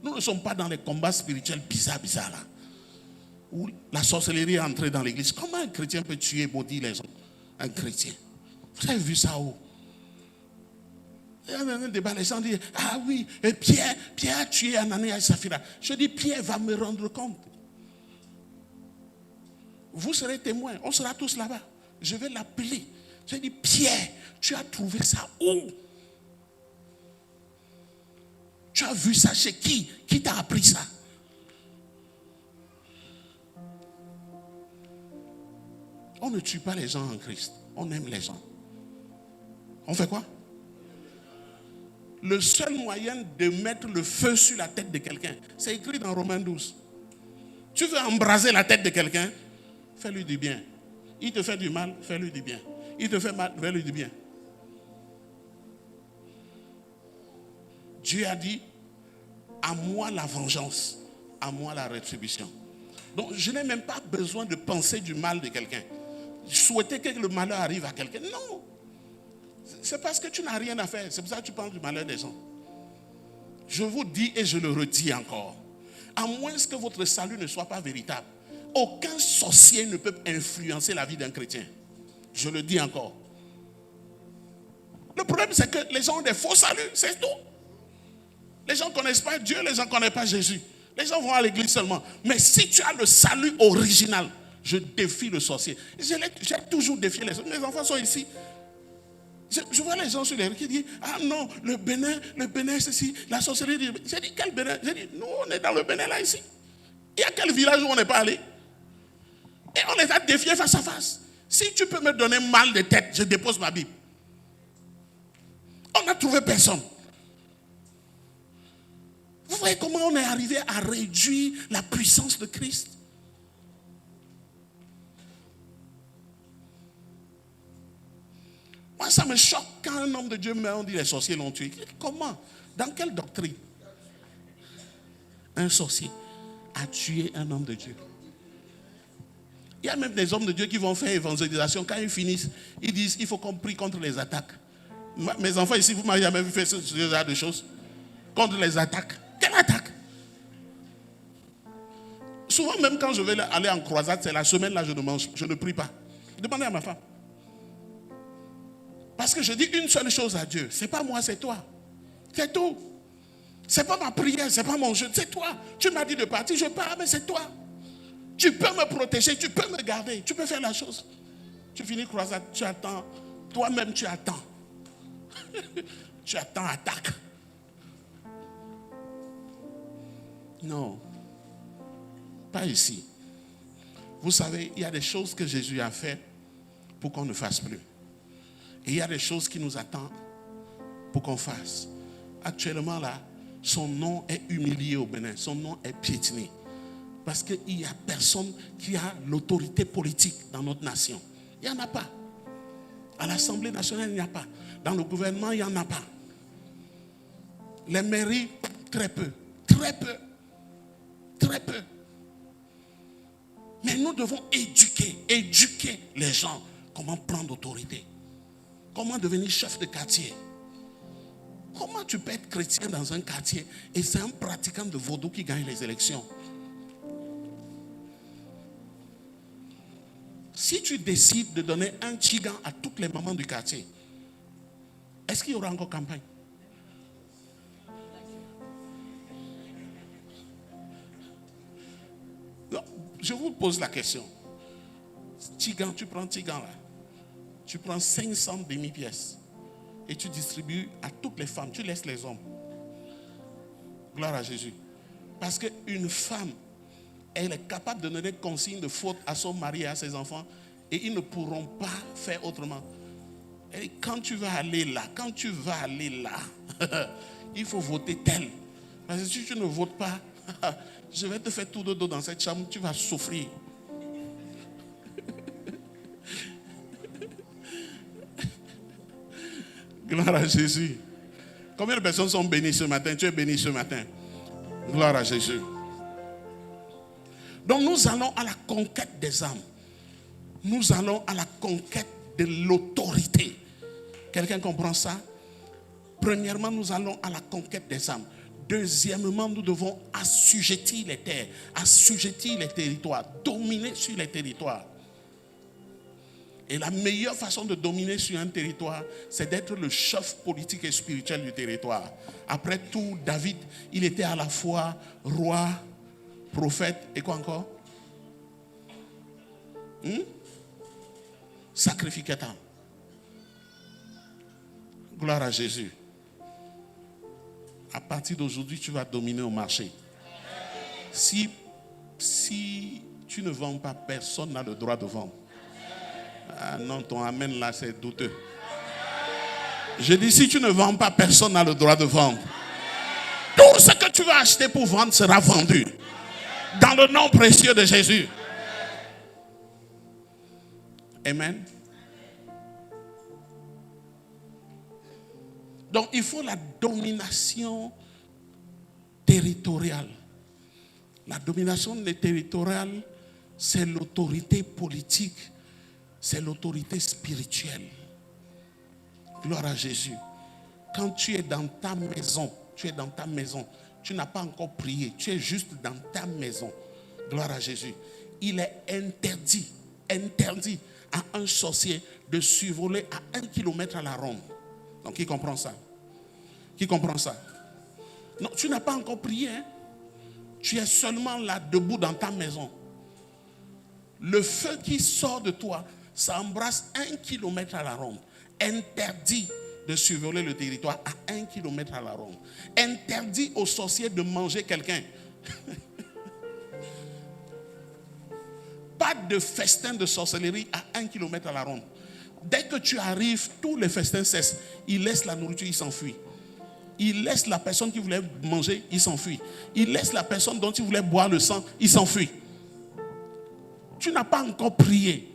Nous ne sommes pas dans les combats spirituels bizarres là. Où la sorcellerie est entrée dans l'église. Comment un chrétien peut tuer et maudire les gens? Un chrétien. Vous avez vu ça où? Il y a un débat, les gens disent, ah oui, et Pierre a tué Anané et Saphira. Je dis, Pierre va me rendre compte. Vous serez témoins, on sera tous là-bas. Je vais l'appeler. Je dis, Pierre, tu as trouvé ça où? Tu as vu ça chez qui? Qui t'a appris ça? On ne tue pas les gens en Christ. On aime les gens. On fait quoi? Le seul moyen de mettre le feu sur la tête de quelqu'un, c'est écrit dans Romains 12. Tu veux embraser la tête de quelqu'un? Fais-lui du bien. Il te fait du mal, fais-lui du bien. Il te fait mal, fais-lui du bien. Dieu a dit, à moi la vengeance, à moi la rétribution. Donc je n'ai même pas besoin de penser du mal de quelqu'un. Souhaiter que le malheur arrive à quelqu'un. Non. C'est parce que tu n'as rien à faire. C'est pour ça que tu penses du malheur des gens. Je vous dis et je le redis encore. À moins que votre salut ne soit pas véritable, aucun sorcier ne peut influencer la vie d'un chrétien. Je le dis encore. Le problème, c'est que les gens ont des faux saluts, c'est tout. Les gens ne connaissent pas Dieu, les gens ne connaissent pas Jésus. Les gens vont à l'église seulement. Mais si tu as le salut original, je défie le sorcier. J'ai toujours défié les sorciers. Mes enfants sont ici. Je vois les gens sur les rues qui disent, ah non, le Bénin, ceci, la sorcellerie. J'ai dit, quel Bénin? J'ai dit, nous, on est dans le Bénin là, ici. Il y a quel village où on n'est pas allé? Et on les a défiés face à face. Si tu peux me donner mal de tête, je dépose ma Bible. On n'a trouvé personne. Vous voyez comment on est arrivé à réduire la puissance de Christ? Moi, ça me choque quand un homme de Dieu meurt, on dit les sorciers l'ont tué. Comment? Dans quelle doctrine? Un sorcier a tué un homme de Dieu. Il y a même des hommes de Dieu qui vont faire évangélisation. Quand ils finissent, ils disent il faut qu'on prie contre les attaques. Mes enfants ici, vous m'avez jamais vu faire ce genre de choses? Contre les attaques. Quelle attaque? Souvent, même quand je vais aller en croisade, c'est la semaine là, je ne mange, je ne prie pas. Demandez à ma femme. Parce que je dis une seule chose à Dieu. C'est pas moi, c'est toi. C'est tout. C'est pas ma prière, c'est pas mon jeu, c'est toi. Tu m'as dit de partir, je pars, mais c'est toi. Tu peux me protéger, tu peux me garder, tu peux faire la chose. Tu finis croisade, tu attends. Toi-même, tu attends. Tu attends, attaque. Non. Pas ici. Vous savez, il y a des choses que Jésus a fait pour qu'on ne fasse plus. Et il y a des choses qui nous attendent pour qu'on fasse. Actuellement là, son nom est humilié au Bénin. Son nom est piétiné. Parce qu'il n'y a personne qui a l'autorité politique dans notre nation. Il n'y en a pas. À l'Assemblée nationale, il n'y a pas. Dans le gouvernement, il n'y en a pas. Les mairies, très peu. Très peu. Très peu. Mais nous devons éduquer les gens. Comment prendre autorité. Comment devenir chef de quartier. Comment tu peux être chrétien dans un quartier et c'est un pratiquant de vaudou qui gagne les élections? Si tu décides de donner un tigan à toutes les mamans du quartier, est-ce qu'il y aura encore campagne? Non, je vous pose la question. Tigan, tu prends Tigan là. Tu prends 500 demi-pièces et tu distribues à toutes les femmes. Tu laisses les hommes. Gloire à Jésus. Parce qu'une femme, elle est capable de donner consigne de faute à son mari et à ses enfants et ils ne pourront pas faire autrement. Et quand tu vas aller là, il faut voter tel. Parce que si tu ne votes pas, je vais te faire tout de dos dans cette chambre, tu vas souffrir. Gloire à Jésus. Combien de personnes sont bénies ce matin? Tu es béni ce matin. Gloire à Jésus. Donc nous allons à la conquête des âmes. Nous allons à la conquête de l'autorité. Quelqu'un comprend ça? Premièrement, nous allons à la conquête des âmes. Deuxièmement, nous devons assujettir les terres, assujettir les territoires, dominer sur les territoires. Et la meilleure façon de dominer sur un territoire, c'est d'être le chef politique et spirituel du territoire. Après tout, David, il était à la fois roi, prophète et quoi encore? Sacrificateur. Gloire à Jésus. À partir d'aujourd'hui, tu vas dominer au marché. Si tu ne vends pas, personne n'a le droit de vendre. Ah non, ton amen là, c'est douteux. Je dis, si tu ne vends pas, personne n'a le droit de vendre. Tout ce que tu vas acheter pour vendre sera vendu. Dans le nom précieux de Jésus. Amen. Donc, il faut la domination territoriale. La domination territoriale, c'est l'autorité politique, c'est l'autorité spirituelle. Gloire à Jésus. Quand tu es dans ta maison, tu n'as pas encore prié, tu es juste dans ta maison. Gloire à Jésus. Il est interdit à un sorcier de survoler à 1 kilomètre à la ronde. Donc, qui comprend ça? Qui comprend ça? Non, tu n'as pas encore prié. Hein? Tu es seulement là, debout dans ta maison. Le feu qui sort de toi, ça embrasse 1 kilomètre à la ronde. Interdit de survoler le territoire à 1 kilomètre à la ronde. Interdit aux sorciers de manger quelqu'un. Pas de festin de sorcellerie à 1 kilomètre à la ronde. Dès que tu arrives, tous les festins cessent. Ils laissent la nourriture, ils s'enfuient. Ils laissent la personne qui voulait manger, il s'enfuit. Ils laissent la personne dont ils voulaient boire le sang, il s'enfuit. Tu n'as pas encore prié.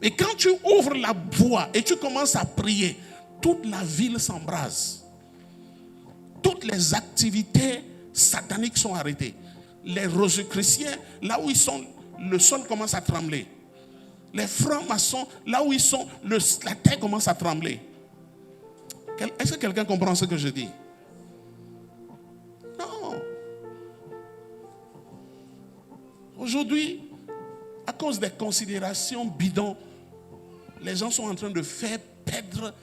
Et quand tu ouvres la voie et tu commences à prier, toute la ville s'embrase. Toutes les activités sataniques sont arrêtées. Les rosicruciens, là où ils sont, le sol commence à trembler. Les francs-maçons, là où ils sont, la terre commence à trembler. Est-ce que quelqu'un comprend ce que je dis? Non. Aujourd'hui, à cause des considérations bidons, les gens sont en train de faire perdre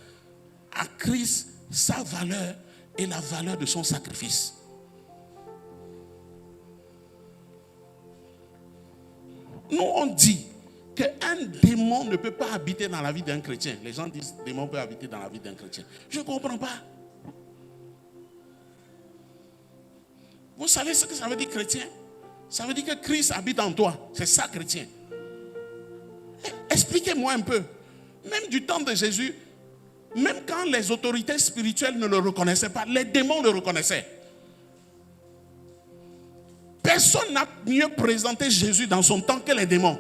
à Christ sa valeur et la valeur de son sacrifice. Nous, on dit qu'un démon ne peut pas habiter dans la vie d'un chrétien. Les gens disent que le démon peut habiter dans la vie d'un chrétien. Je ne comprends pas. Vous savez ce que ça veut dire chrétien? Ça veut dire que Christ habite en toi. C'est ça, chrétien. Expliquez-moi un peu. Même du temps de Jésus, même quand les autorités spirituelles ne le reconnaissaient pas, les démons le reconnaissaient. Personne n'a mieux présenté Jésus dans son temps que les démons.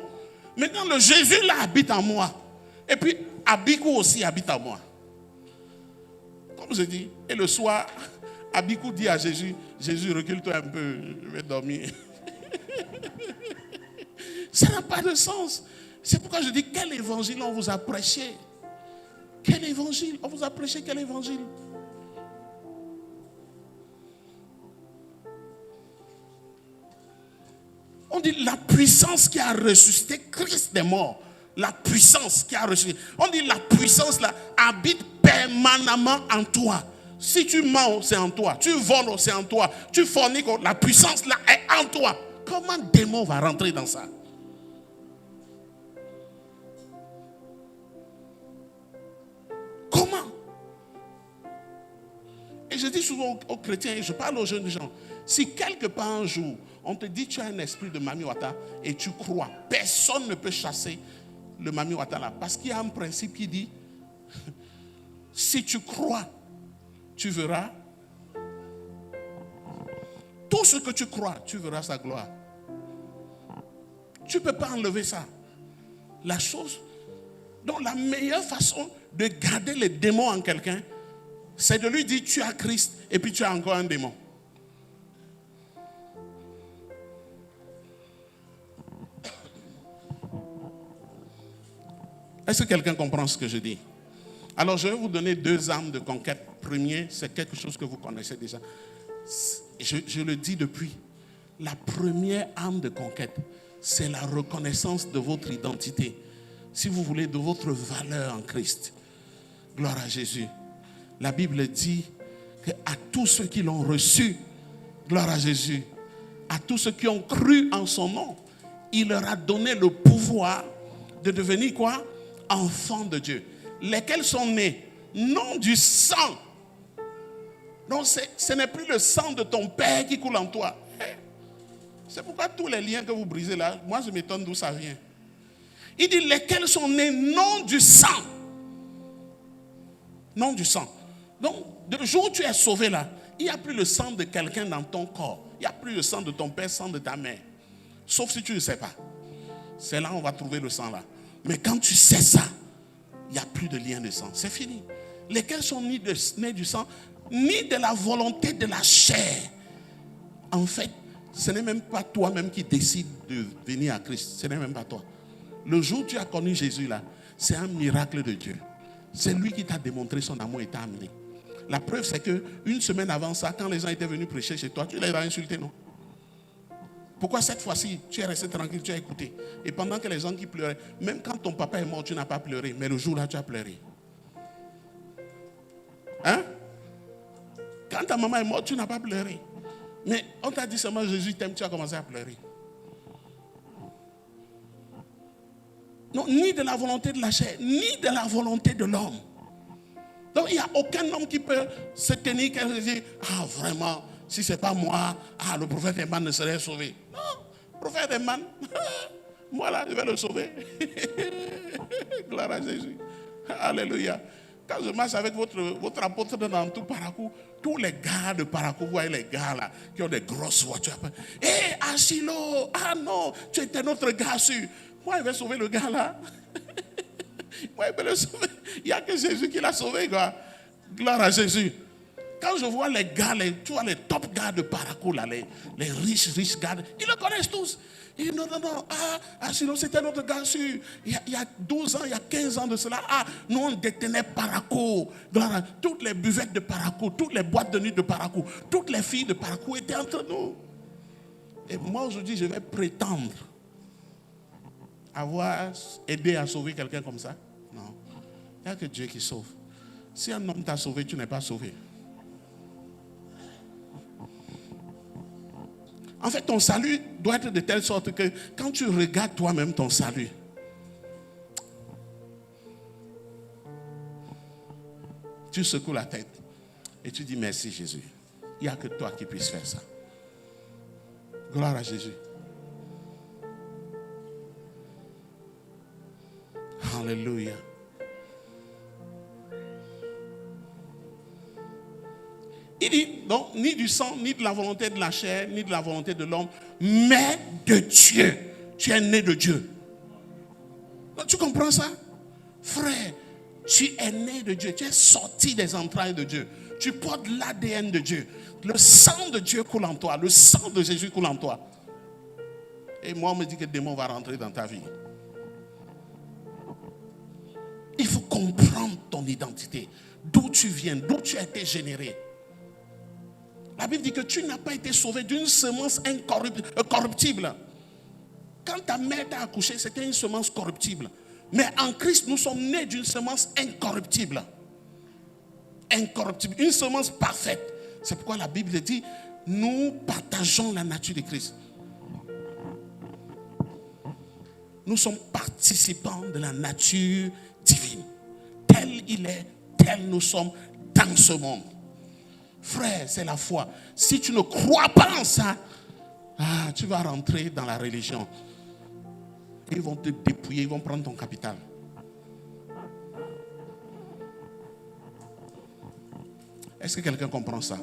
Maintenant, le Jésus là habite en moi. Et puis, Abikou aussi habite en moi. Comme je dis, et le soir, Abikou dit à Jésus, Jésus, recule-toi un peu, je vais dormir. Ça n'a pas de sens. C'est pourquoi je dis, quel évangile on vous a prêché? Quel évangile? On vous a prêché quel évangile? On dit la puissance qui a ressuscité Christ des morts. La puissance qui a ressuscité. On dit la puissance là habite permanemment en toi. Si tu mens, c'est en toi. Tu voles, c'est en toi. Tu forniques, la puissance là est en toi. Comment un démon va rentrer dans ça? Comment? Et je dis souvent aux chrétiens, et je parle aux jeunes gens, si quelque part un jour, on te dit tu as un esprit de Mami Wata et tu crois, personne ne peut chasser le Mami Wata là. Parce qu'il y a un principe qui dit, si tu crois, tu verras. Tout ce que tu crois, tu verras sa gloire. Tu ne peux pas enlever ça. La chose, donc la meilleure façon de garder les démons en quelqu'un, c'est de lui dire tu as Christ et puis tu as encore un démon. Est-ce que quelqu'un comprend ce que je dis? Alors je vais vous donner 2 armes de conquête. Premier, c'est quelque chose que vous connaissez déjà. Je le dis depuis. La première arme de conquête, c'est la reconnaissance de votre identité. Si vous voulez, de votre valeur en Christ. Gloire à Jésus. La Bible dit qu'à tous ceux qui l'ont reçu, gloire à Jésus, à tous ceux qui ont cru en son nom, il leur a donné le pouvoir de devenir quoi? Enfants de Dieu. Lesquels sont nés non du sang. Donc ce n'est plus le sang de ton père qui coule en toi. C'est pourquoi tous les liens que vous brisez là, moi je m'étonne d'où ça vient. Il dit lesquels sont nés non du sang. Non du sang. Donc, le jour où tu es sauvé là, il n'y a plus le sang de quelqu'un dans ton corps. Il n'y a plus le sang de ton père, sang de ta mère. Sauf si tu ne sais pas. C'est là où on va trouver le sang là. Mais quand tu sais ça, il n'y a plus de lien de sang. C'est fini. Lesquels sont nés du sang, ni de la volonté de la chair. En fait, ce n'est même pas toi-même qui décide de venir à Christ. Ce n'est même pas toi. Le jour où tu as connu Jésus là, c'est un miracle de Dieu. C'est lui qui t'a démontré son amour et t'a amené. La preuve, c'est qu'une semaine avant ça, quand les gens étaient venus prêcher chez toi, tu les as insultés, non? Pourquoi cette fois-ci, tu es resté tranquille, tu as écouté? Et pendant que les gens qui pleuraient, même quand ton papa est mort, tu n'as pas pleuré. Mais le jour-là, tu as pleuré. Hein? Quand ta maman est morte, tu n'as pas pleuré. Mais on t'a dit seulement Jésus t'aime, tu as commencé à pleurer. Non, ni de la volonté de la chair, ni de la volonté de l'homme. Donc il n'y a aucun homme qui peut se tenir et dire, ah vraiment, si ce n'est pas moi, le prophète Eman ne serait sauvé. Non, le prophète Eman, moi là, je vais le sauver. Gloire à Jésus. Alléluia. Quand je marche avec votre apôtre dans tout Parakou, tous les gars de Parakou, vous voyez les gars là, qui ont des grosses voitures. Hé, Achilo, ah non, tu étais notre gars sûr. Moi, il va sauver le gars là. Moi, il va le sauver. Il n'y a que Jésus qui l'a sauvé, quoi. Gloire à Jésus. quand je vois les gars, tu vois les top gars de Parakou, là, les riches gars, ils le connaissent tous. Ils disent non, sinon c'était notre gars sûr. Il y a 12 ans, il y a 15 ans de cela. Nous on détenait Parakou. Toutes les buvettes de Parakou, toutes les boîtes de nuit de Parakou, toutes les filles de Parakou étaient entre nous. Et moi aujourd'hui, je vais prétendre avoir aidé à sauver quelqu'un comme ça. Non. Il n'y a que Dieu qui sauve. Si un homme t'a sauvé, tu n'es pas sauvé. En fait, ton salut doit être de telle sorte que quand tu regardes toi-même ton salut, tu secoues la tête et tu dis merci Jésus. Il n'y a que toi qui puisses faire ça. Gloire à Jésus. Alléluia. Il dit, donc, ni du sang, ni de la volonté de la chair, ni de la volonté de l'homme, mais de Dieu. Tu es né de Dieu. Donc, tu comprends ça? Frère, tu es né de Dieu. Tu es sorti des entrailles de Dieu. Tu portes l'ADN de Dieu. Le sang de Dieu coule en toi. Le sang de Jésus coule en toi. Et moi, on me dit que le démon va rentrer dans ta vie. Il faut comprendre ton identité. D'où tu viens, d'où tu as été généré. La Bible dit que tu n'as pas été sauvé d'une semence corruptible. Quand ta mère t'a accouché, c'était une semence corruptible. Mais en Christ, nous sommes nés d'une semence incorruptible. Incorruptible, une semence parfaite. C'est pourquoi la Bible dit, nous partageons la nature de Christ. Nous sommes participants de la nature divine. Tel il est, tel nous sommes dans ce monde. Frère, c'est la foi. Si tu ne crois pas en ça, tu vas rentrer dans la religion. Ils vont te dépouiller, ils vont prendre ton capital. Est-ce que quelqu'un comprend ça?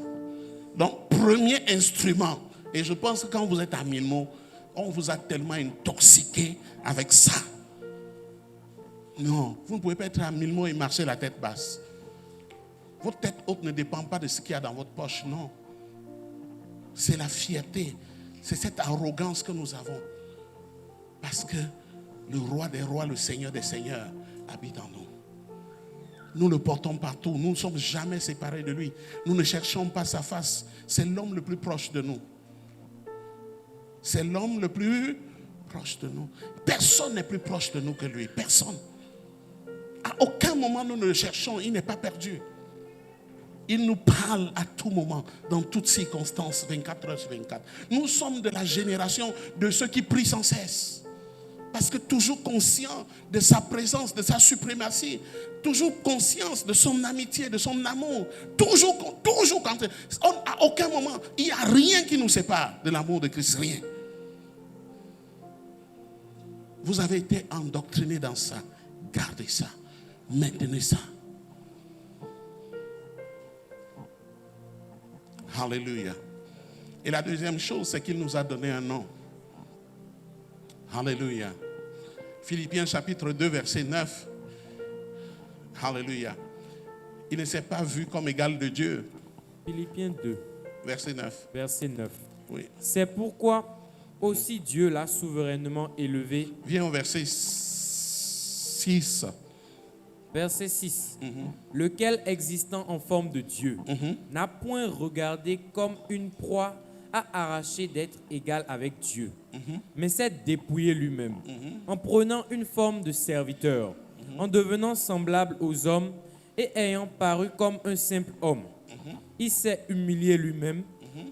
Donc, premier instrument, et je pense que quand vous êtes à Milmo, on vous a tellement intoxiqué avec ça. Non, vous ne pouvez pas être à Milmo et marcher la tête basse. Votre tête haute ne dépend pas de ce qu'il y a dans votre poche, non. C'est la fierté, c'est cette arrogance que nous avons. Parce que le roi des rois, le Seigneur des seigneurs habite en nous. Nous le portons partout, nous ne sommes jamais séparés de lui. Nous ne cherchons pas sa face. C'est l'homme le plus proche de nous. C'est l'homme le plus proche de nous. Personne n'est plus proche de nous que lui, personne. À aucun moment nous ne le cherchons, il n'est pas perdu. Il nous parle à tout moment, dans toutes circonstances, 24 heures sur 24. Nous sommes de la génération de ceux qui prient sans cesse. Parce que toujours conscient de sa présence, de sa suprématie, toujours conscience de son amitié, de son amour. Toujours à aucun moment, il n'y a rien qui nous sépare de l'amour de Christ, rien. Vous avez été endoctrinés dans ça. Gardez ça. Maintenez ça. Alléluia. Et la deuxième chose, c'est qu'il nous a donné un nom. Alléluia. Philippiens chapitre 2, verset 9. Alléluia. Il ne s'est pas vu comme égal de Dieu. Philippiens 2, verset 9. Verset 9. Oui. C'est pourquoi aussi Dieu l'a souverainement élevé. Viens au verset 6. Verset 6. Lequel, existant en forme de Dieu, n'a point regardé comme une proie à arracher d'être égal avec Dieu, mais s'est dépouillé lui-même, en prenant une forme de serviteur, en devenant semblable aux hommes et ayant paru comme un simple homme. Il s'est humilié lui-même,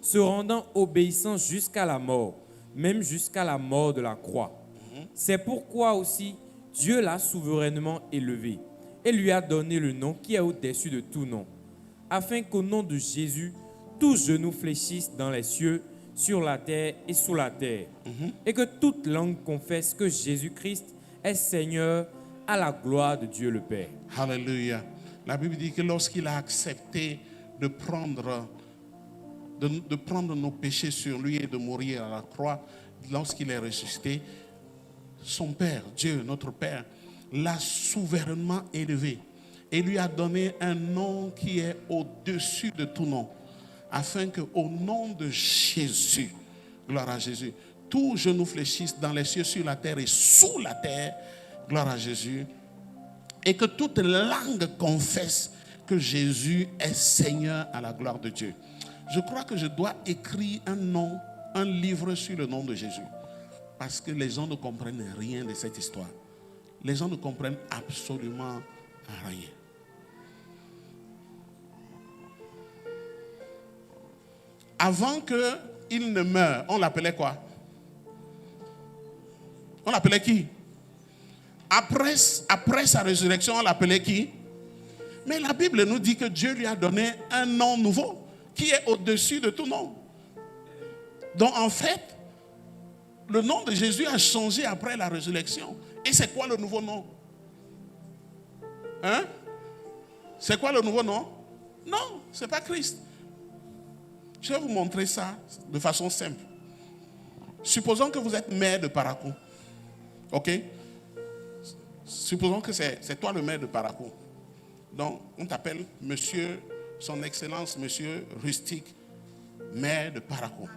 se rendant obéissant jusqu'à la mort, même jusqu'à la mort de la croix. C'est pourquoi aussi Dieu l'a souverainement élevé et lui a donné le nom qui est au-dessus de tout nom, afin qu'au nom de Jésus, tous genoux fléchissent dans les cieux, sur la terre et sous la terre, et que toute langue confesse que Jésus-Christ est Seigneur, à la gloire de Dieu le Père. Alléluia. La Bible dit que lorsqu'il a accepté de prendre nos péchés sur lui et de mourir à la croix, lorsqu'il est ressuscité, son Père, Dieu, notre Père, l'a souverainement élevé et lui a donné un nom qui est au-dessus de tout nom, afin qu'au nom de Jésus, gloire à Jésus, tout genou fléchisse dans les cieux, sur la terre et sous la terre, gloire à Jésus, et que toute langue confesse que Jésus est Seigneur à la gloire de Dieu. Je crois que je dois écrire un livre sur le nom de Jésus, parce que les gens ne comprennent rien de cette histoire. Les gens ne comprennent absolument rien. Avant qu'il ne meure, on l'appelait quoi? On l'appelait qui? Après sa résurrection, on l'appelait qui? Mais la Bible nous dit que Dieu lui a donné un nom nouveau qui est au-dessus de tout nom. Donc en fait, le nom de Jésus a changé après la résurrection. Et c'est quoi le nouveau nom? Hein? C'est quoi le nouveau nom? Non, ce n'est pas Christ. Je vais vous montrer ça de façon simple. Supposons que vous êtes maire de Parakou. Ok? Supposons que c'est toi le maire de Parakou. Donc, on t'appelle Monsieur, Son Excellence, Monsieur Rustique, maire de Parakou.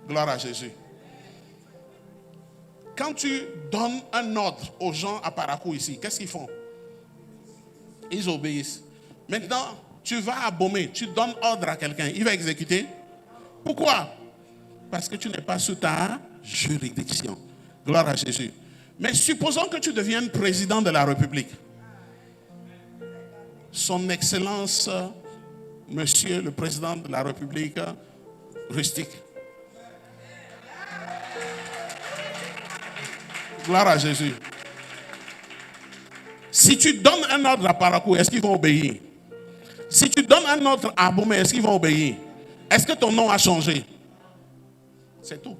Gloire à Jésus. Quand tu donnes un ordre aux gens à Parakou ici, qu'est-ce qu'ils font? Ils obéissent. Maintenant, tu vas à Bomé, tu donnes ordre à quelqu'un, il va exécuter. Pourquoi? Parce que tu n'es pas sous ta juridiction. Gloire à Jésus. Mais supposons que tu deviennes président de la République. Son Excellence, Monsieur le Président de la République, Rustique. Gloire à Jésus. Si tu donnes un ordre à Parakou, est-ce qu'ils vont obéir? Si tu donnes un ordre à Bomé, est-ce qu'ils vont obéir? Est-ce que ton nom a changé? C'est tout.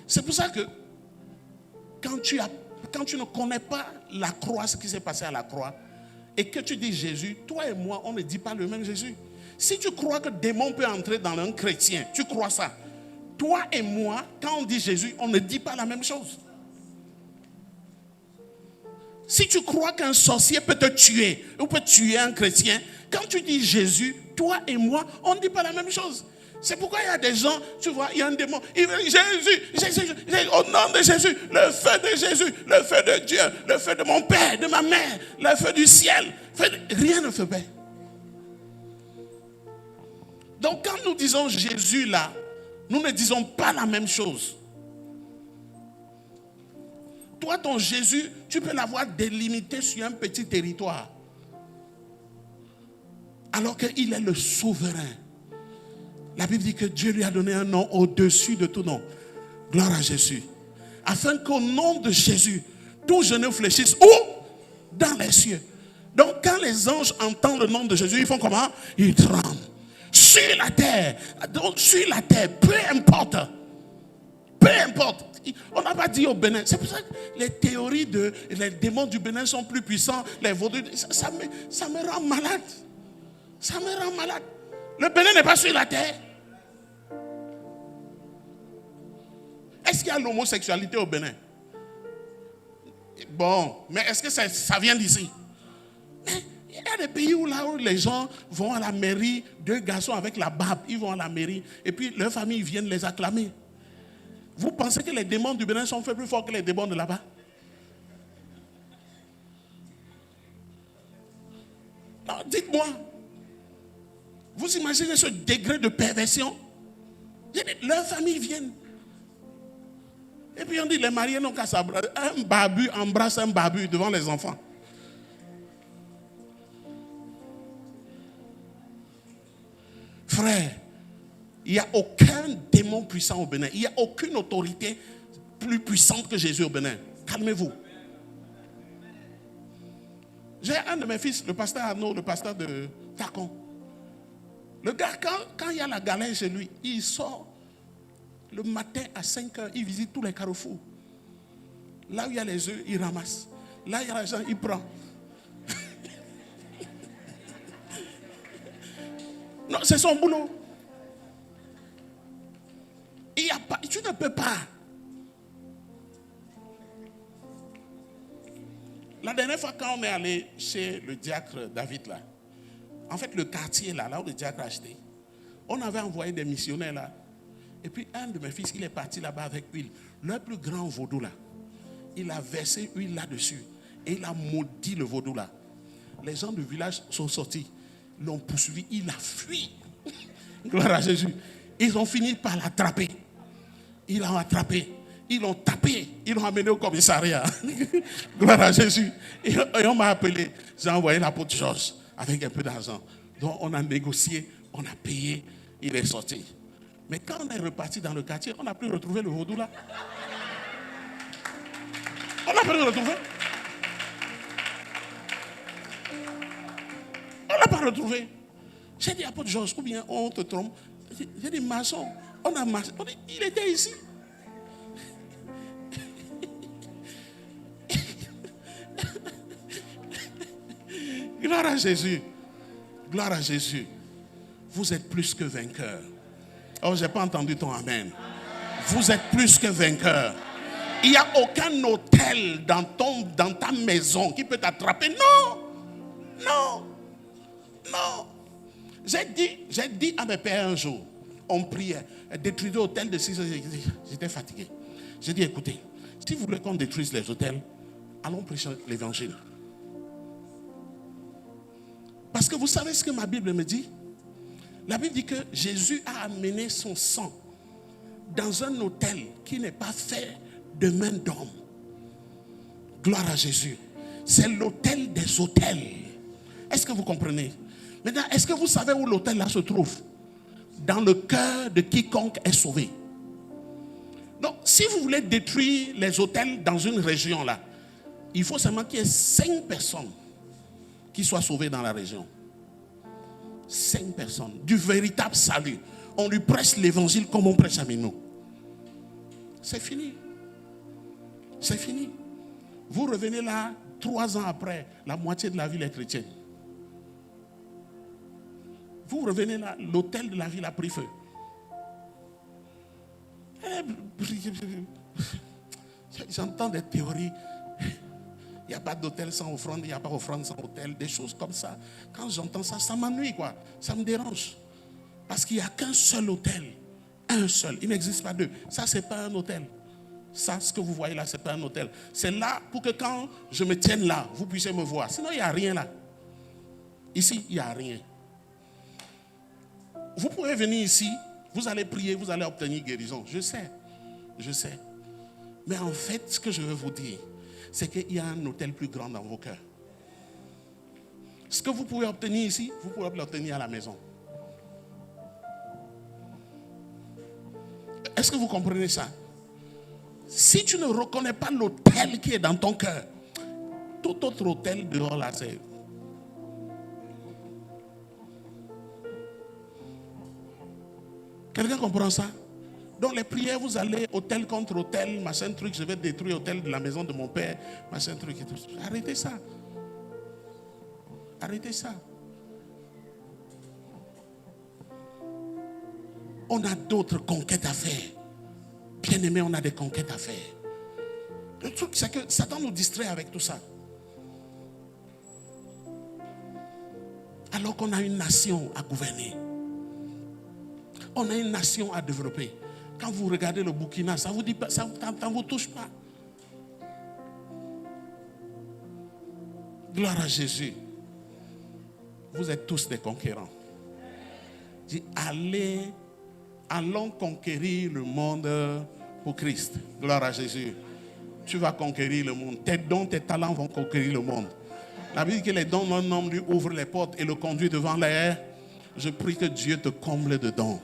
C'est pour ça que quand tu ne connais pas la croix, ce qui s'est passé à la croix, et que tu dis Jésus, toi et moi, on ne dit pas le même Jésus. Si tu crois que démon peut entrer dans un chrétien, tu crois ça. Toi et moi, quand on dit Jésus, on ne dit pas la même chose. Si tu crois qu'un sorcier peut te tuer, ou peut tuer un chrétien, quand tu dis Jésus, toi et moi, on ne dit pas la même chose. C'est pourquoi il y a des gens, tu vois, il y a un démon, il veut Jésus, au nom de Jésus, le feu de Jésus, le feu de Dieu, le feu de mon père, de ma mère, le feu du ciel. Rien ne fait paix. Donc quand nous disons Jésus là, nous ne disons pas la même chose. Toi, ton Jésus, tu peux l'avoir délimité sur un petit territoire. Alors qu'il est le souverain. La Bible dit que Dieu lui a donné un nom au-dessus de tout nom. Gloire à Jésus. Afin qu'au nom de Jésus, tout genou fléchisse. Où? Dans les cieux. Donc quand les anges entendent le nom de Jésus, ils font comment? Ils tremblent. Sur la terre. Donc sur la terre, peu importe. Peu importe. On n'a pas dit au Bénin. C'est pour ça que les théories les démons du Bénin sont plus puissants. Les vaudous, ça me rend malade. Ça me rend malade. Le Bénin n'est pas sur la terre. Est-ce qu'il y a l'homosexualité au Bénin? Bon, mais est-ce que ça vient d'ici? Il y a des pays où les gens vont à la mairie, 2 garçons avec la barbe, ils vont à la mairie, et puis leurs familles viennent les acclamer. Vous pensez que les démons du Bénin sont faits plus forts que les démons de là-bas? Non, dites-moi. Vous imaginez ce degré de perversion? Leurs familles viennent. Et puis on dit, les mariés n'ont qu'à s'embrasser. Un barbu embrasse un barbu devant les enfants. Frère, il n'y a aucun démon puissant au Bénin. Il n'y a aucune autorité plus puissante que Jésus au Bénin. Calmez-vous. J'ai un de mes fils, le pasteur Arnaud, le pasteur de Tacon. Le gars, quand il y a la galère chez lui, il sort le matin à 5 heures, il visite tous les carrefours. Là où il y a les œufs, il ramasse. Là où il y a l'argent, il prend. Non, c'est son boulot. Il y a pas, tu ne peux pas. La dernière fois, quand on est allé chez le diacre David, là, en fait, le quartier là où le diacre a acheté, on avait envoyé des missionnaires là. Et puis, un de mes fils, il est parti là-bas avec huile. Le plus grand vaudou là, il a versé huile là-dessus. Et il a maudit le vaudou là. Les gens du village sont sortis, l'ont poursuivi, il a fui. Gloire à Jésus. Ils ont fini par l'attraper. Ils l'ont attrapé. Ils l'ont tapé. Ils l'ont amené au commissariat. Gloire à Jésus. Et on m'a appelé. J'ai envoyé l'apôtre Georges avec un peu d'argent. Donc on a négocié, on a payé. Il est sorti. Mais quand on est reparti dans le quartier, on n'a plus retrouvé le vaudou là. On n'a plus retrouvé. On n'a pas retrouvé. J'ai dit, apôtre Georges, ou bien on te trompe. J'ai dit, maçon, on a marché. On dit, il était ici. Gloire à Jésus. Gloire à Jésus. Vous êtes plus que vainqueurs. Oh, je n'ai pas entendu ton amen. Vous êtes plus que vainqueurs. Il n'y a aucun hôtel dans ta maison qui peut t'attraper. Non. Non. Non. J'ai dit à mes pères un jour, on priait, détruire l'hôtel de 6 heures. J'étais fatigué. J'ai dit, écoutez, si vous voulez qu'on détruise les hôtels, allons prêcher l'évangile. Parce que vous savez ce que ma Bible me dit? La Bible dit que Jésus a amené son sang dans un hôtel qui n'est pas fait de main d'homme. Gloire à Jésus. C'est l'hôtel des hôtels. Est-ce que vous comprenez? Maintenant, est-ce que vous savez où l'hôtel là se trouve? Dans le cœur de quiconque est sauvé. Donc, si vous voulez détruire les hôtels dans une région là, il faut seulement qu'il y ait 5 personnes qui soient sauvées dans la région. 5 personnes. Du véritable salut. On lui prêche l'évangile comme on prêche à Minou. C'est fini. C'est fini. Vous revenez là, 3 ans après, la moitié de la ville est chrétienne. Vous revenez là, l'hôtel de la ville a pris feu. J'entends des théories. Il n'y a pas d'hôtel sans offrande, il n'y a pas d'offrande sans hôtel, des choses comme ça. Quand j'entends ça, ça m'ennuie, quoi. Ça me dérange. Parce qu'il n'y a qu'un seul hôtel. Un seul. Il n'existe pas deux. Ça, ce n'est pas un hôtel. Ça, ce que vous voyez là, ce n'est pas un hôtel. C'est là pour que quand je me tienne là, vous puissiez me voir. Sinon, il n'y a rien là. Ici, il n'y a rien. Vous pouvez venir ici, vous allez prier, vous allez obtenir guérison. Je sais. Mais en fait, ce que je veux vous dire, c'est qu'il y a un hôtel plus grand dans vos cœurs. Ce que vous pouvez obtenir ici, vous pouvez l'obtenir à la maison. Est-ce que vous comprenez ça? Si tu ne reconnais pas l'hôtel qui est dans ton cœur, tout autre hôtel dehors là, c'est... Quelqu'un comprend ça? Donc les prières, vous allez hôtel contre hôtel, machin truc, je vais détruire l'hôtel de la maison de mon père, machin truc et tout. Arrêtez ça. Arrêtez ça. On a d'autres conquêtes à faire. Bien aimé, on a des conquêtes à faire. Le truc, c'est que Satan nous distrait avec tout ça. Alors qu'on a une nation à gouverner. On a une nation à développer. Quand vous regardez le Burkina, ça vous dit pas, ça ne vous touche pas. Gloire à Jésus. Vous êtes tous des conquérants. Dis, allons conquérir le monde pour Christ. Gloire à Jésus. Tu vas conquérir le monde. Tes dons, tes talents vont conquérir le monde. La Bible dit que les dons d'un homme lui ouvrent les portes et le conduit devant l'air. Je prie que Dieu te comble de dons.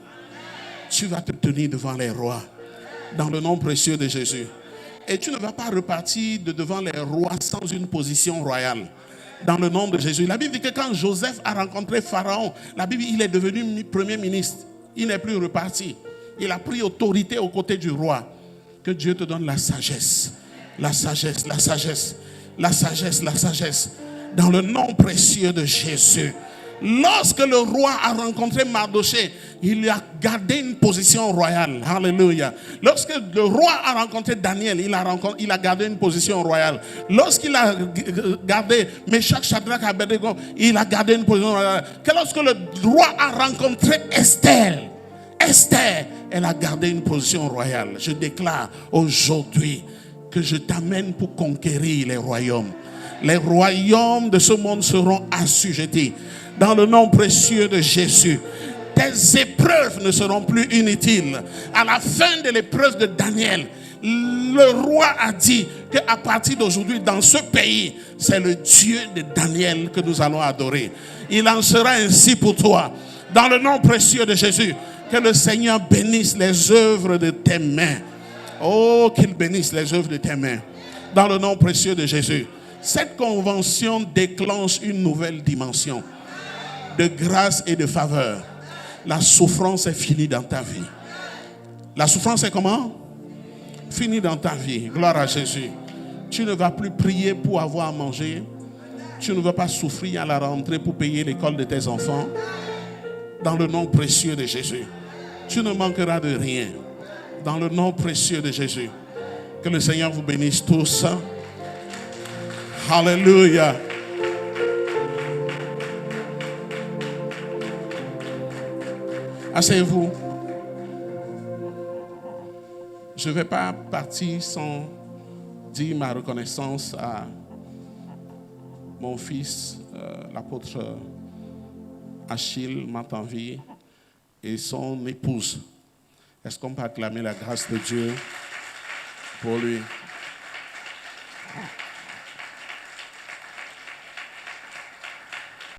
Tu vas te tenir devant les rois. Dans le nom précieux de Jésus. Et tu ne vas pas repartir de devant les rois sans une position royale. Dans le nom de Jésus. La Bible dit que quand Joseph a rencontré Pharaon, la Bible dit qu'il est devenu premier ministre. Il n'est plus reparti. Il a pris autorité aux côtés du roi. Que Dieu te donne la sagesse. La sagesse, la sagesse. La sagesse, la sagesse. Dans le nom précieux de Jésus. Lorsque le roi a rencontré Mardochée, il a gardé une position royale. Alléluia. Lorsque le roi a rencontré Daniel, il a gardé une position royale. Lorsqu'il a gardé Meshach, Shadrach, Abednego, il a gardé une position royale. Que lorsque le roi a rencontré Esther, elle a gardé une position royale. Je déclare aujourd'hui que je t'amène pour conquérir les royaumes. Les royaumes de ce monde seront assujettis. Dans le nom précieux de Jésus, tes épreuves ne seront plus inutiles. À la fin de l'épreuve de Daniel, le roi a dit qu'à partir d'aujourd'hui, dans ce pays, c'est le Dieu de Daniel que nous allons adorer. Il en sera ainsi pour toi. Dans le nom précieux de Jésus, que le Seigneur bénisse les œuvres de tes mains. Oh, qu'il bénisse les œuvres de tes mains. Dans le nom précieux de Jésus. Cette convention déclenche une nouvelle dimension de grâce et de faveur. La souffrance est finie dans ta vie. La souffrance est comment? Finie dans ta vie. Gloire à Jésus. Tu ne vas plus prier pour avoir à manger. Tu ne vas pas souffrir à la rentrée pour payer l'école de tes enfants. Dans le nom précieux de Jésus. Tu ne manqueras de rien. Dans le nom précieux de Jésus. Que le Seigneur vous bénisse tous. Alléluia. Asseyez-vous. Je ne vais pas partir sans dire ma reconnaissance à mon fils, l'apôtre Achille Matanvi et son épouse. Est-ce qu'on peut acclamer la grâce de Dieu pour lui?